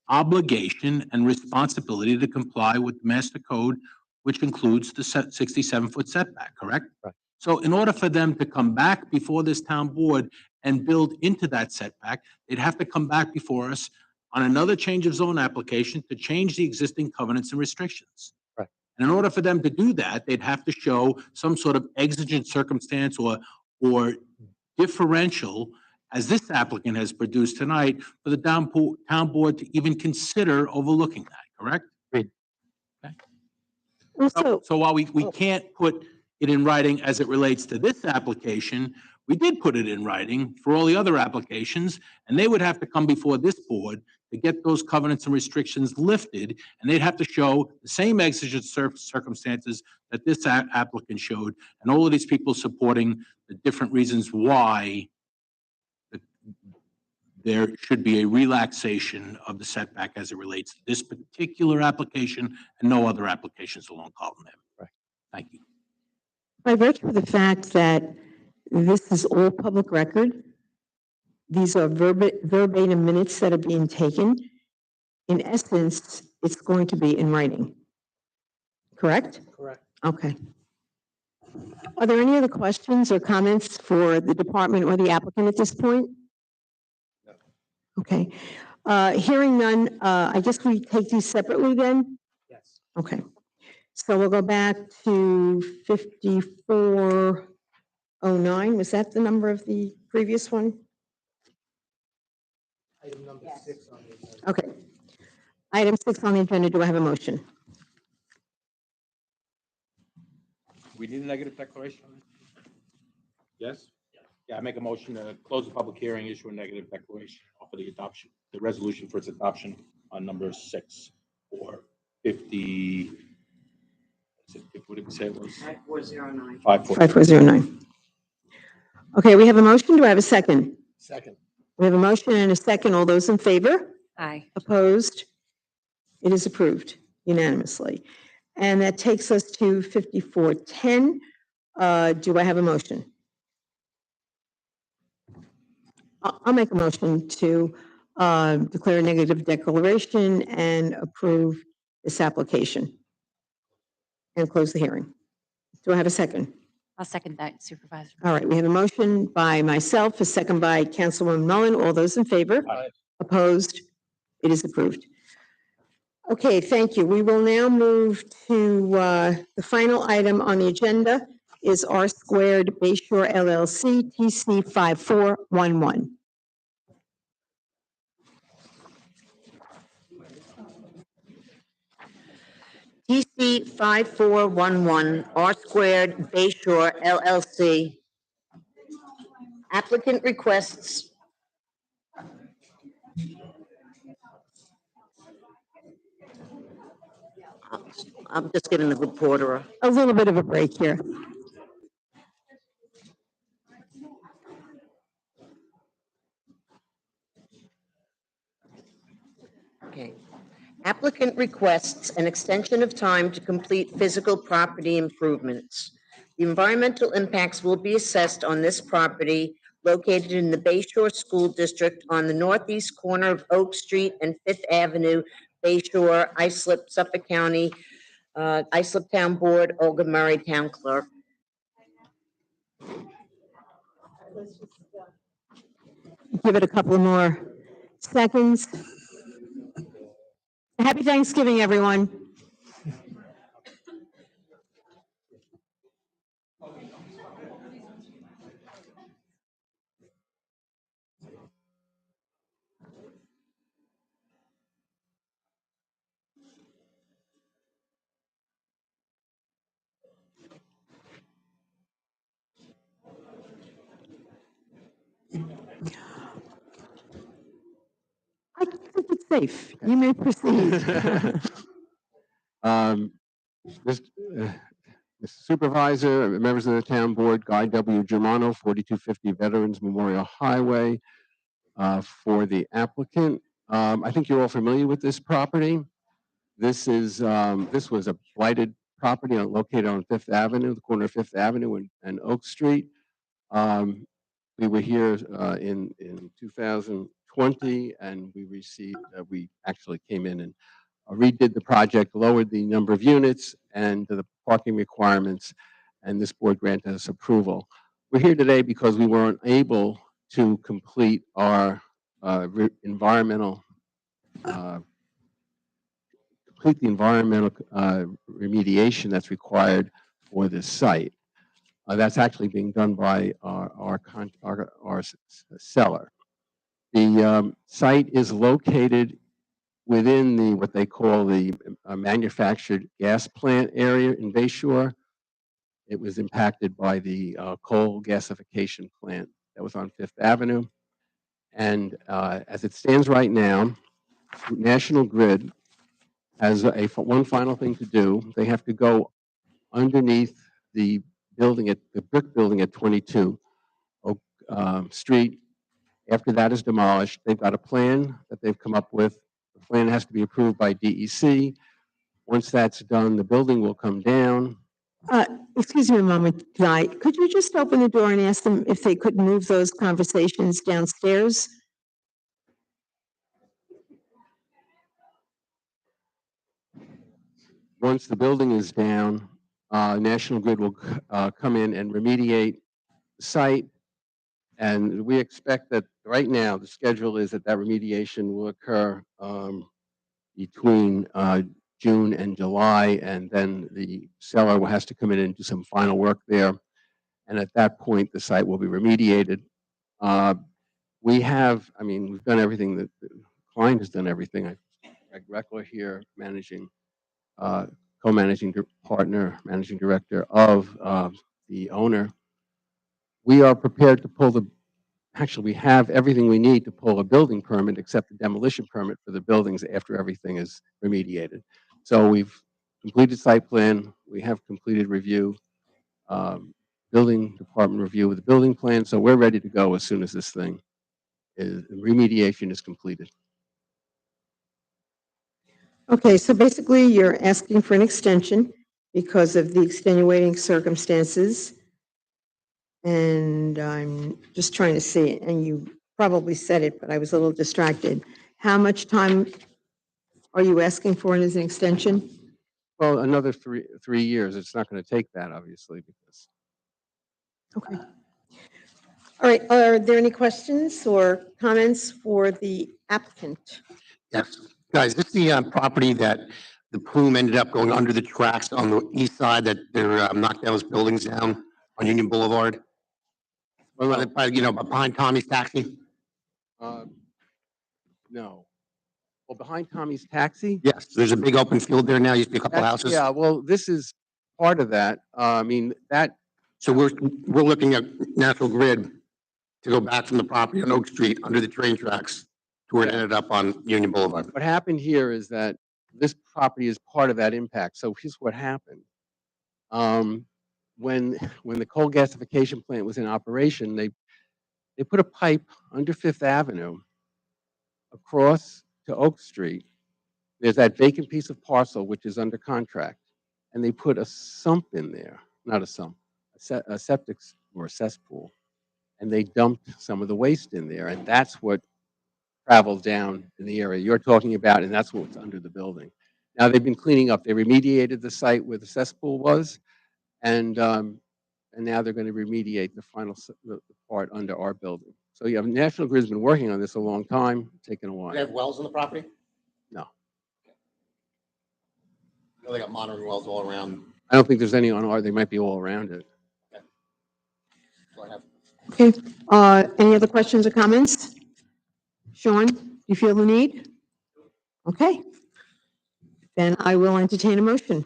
obligation and responsibility to comply with master code, which includes the 67-foot setback, correct? Right. So in order for them to come back before this town board and build into that setback, they'd have to come back before us on another change of zone application to change the existing covenants and restrictions. Right. And in order for them to do that, they'd have to show some sort of exigent circumstance or differential, as this applicant has produced tonight, for the town board to even consider overlooking that, correct? Agreed. Also, So while we can't put it in writing as it relates to this application, We did put it in writing for all the other applications, and they would have to come before this board to get those covenants and restrictions lifted, and they'd have to show the same exigent circumstances that this applicant showed, and all of these people supporting the different reasons why there should be a relaxation of the setback as it relates to this particular application and no other applications along Carlton Avenue. Right. Thank you. By virtue of the fact that this is all public record, these are verbatim minutes that are being taken. In essence, it's going to be in writing. Correct? Correct. Okay. Are there any other questions or comments for the department or the applicant at this point? No. Okay. Hearing none, I guess we take these separately then? Yes. Okay. So we'll go back to 5409. Was that the number of the previous one? Item number 6 on the agenda. Okay. Item 6 on the agenda, do I have a motion? We need a negative declaration on it? Yes? Yeah, I make a motion to close the public hearing, issue a negative declaration for the adoption, the resolution for its adoption on number 6 or 50. What did we say it was? 5409. 5409. Okay, we have a motion. Do I have a second? Second. We have a motion and a second. All those in favor? Aye. Opposed? It is approved unanimously. And that takes us to 5410. Do I have a motion? I'll make a motion to declare a negative declaration and approve this application and close the hearing. Do I have a second? I'll second that, Supervisor. All right, we have a motion by myself, a second by Councilwoman Mullen. All those in favor? Aye. Opposed? It is approved. Okay, thank you. We will now move to the final item on the agenda is R Squared Bayshore LLC, TC 5411. TC 5411, R Squared Bayshore LLC. Applicant requests I'm just giving the reporter a little bit of a break here. Okay. Applicant requests an extension of time to complete physical property improvements. The environmental impacts will be assessed on this property located in the Bayshore School District on the northeast corner of Oak Street and Fifth Avenue, Bayshore, Islip, Suffolk County, Islip Town Board, Olga Murray, Town Clerk. Give it a couple more seconds. Happy Thanksgiving, everyone. I think it's safe. You may proceed. Mr. Supervisor, members of the town board, Guy W. Germano, 4250 Veterans Memorial Highway, for the applicant. I think you're all familiar with this property. This was a blighted property located on Fifth Avenue, the corner of Fifth Avenue and Oak Street. We were here in 2020, and we actually came in and redid the project, lowered the number of units and the parking requirements, and this board granted us approval. We're here today because we weren't able to complete our environmental remediation that's required for this site. That's actually being done by our seller. The site is located within what they call the manufactured gas plant area in Bayshore. It was impacted by the coal gasification plant that was on Fifth Avenue. And as it stands right now, National Grid has one final thing to do. They have to go underneath the building at the brick building at 22 Oak Street. After that is demolished, they've got a plan that they've come up with. The plan has to be approved by DEC. Once that's done, the building will come down. Excuse me a moment, Guy. Could you just open the door and ask them if they could move those conversations downstairs? Once the building is down, National Grid will come in and remediate the site. And we expect that right now, the schedule is that remediation will occur between June and July, and then the seller has to come in and do some final work there. And at that point, the site will be remediated. We've done everything that the client has done everything. Greg Reckler here, co-managing partner, managing director of the owner. We are prepared to actually, we have everything we need to pull a building permit except the demolition permit for the buildings after everything is remediated. So we've completed site plan, we have completed review, building department review of the building plan, so we're ready to go as soon as this thing remediation is completed. Okay, so basically you're asking for an extension because of the extenuating circumstances. And I'm just trying to see, and you probably said it, but I was a little distracted. How much time are you asking for as an extension? Well, another three years. It's not going to take that, obviously, because. Okay. All right, are there any questions or comments for the applicant? Yes. Guys, this is the property that the plume ended up going under the tracks on the east side that they're knocked those buildings down on Union Boulevard? Well, behind Tommy's Taxi? No. Well, behind Tommy's Taxi? Yes, there's a big open field there now. Used to be a couple houses. Yeah, well, this is part of that. So we're looking at National Grid to go back from the property on Oak Street under the train tracks to where it ended up on Union Boulevard. What happened here is that this property is part of that impact. So here's what happened. When the coal gasification plant was in operation, they put a pipe under Fifth Avenue across to Oak Street. There's that vacant piece of parcel which is under contract, and they put a sump in there, not a sump, a septic or a cesspool, and they dumped some of the waste in there, and that's what traveled down in the area you're talking about, and that's what's under the building. Now they've been cleaning up. They remediated the site where the cesspool was, and now they're going to remediate the final the part under our building. So yeah, National Grid's been working on this a long time, taking a while. Do they have wells on the property? No. They got monitoring wells all around. I don't think there's any on our, they might be all around it. Okay, any other questions or comments? Sean, do you feel the need? Okay. Then I will entertain a motion.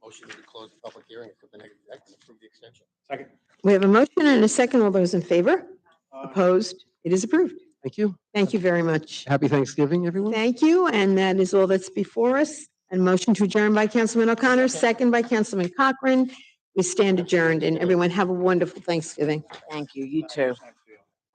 Motion to close the public hearing for the negative deck and approve the extension. Second. We have a motion and a second. All those in favor? Opposed? It is approved. Thank you. Thank you very much. Happy Thanksgiving, everyone. Thank you, and that is all that's before us. And motion to adjourn by Councilman O'Connor, second by Councilman Cochran. We stand adjourned, and everyone have a wonderful Thanksgiving. Thank you. You too.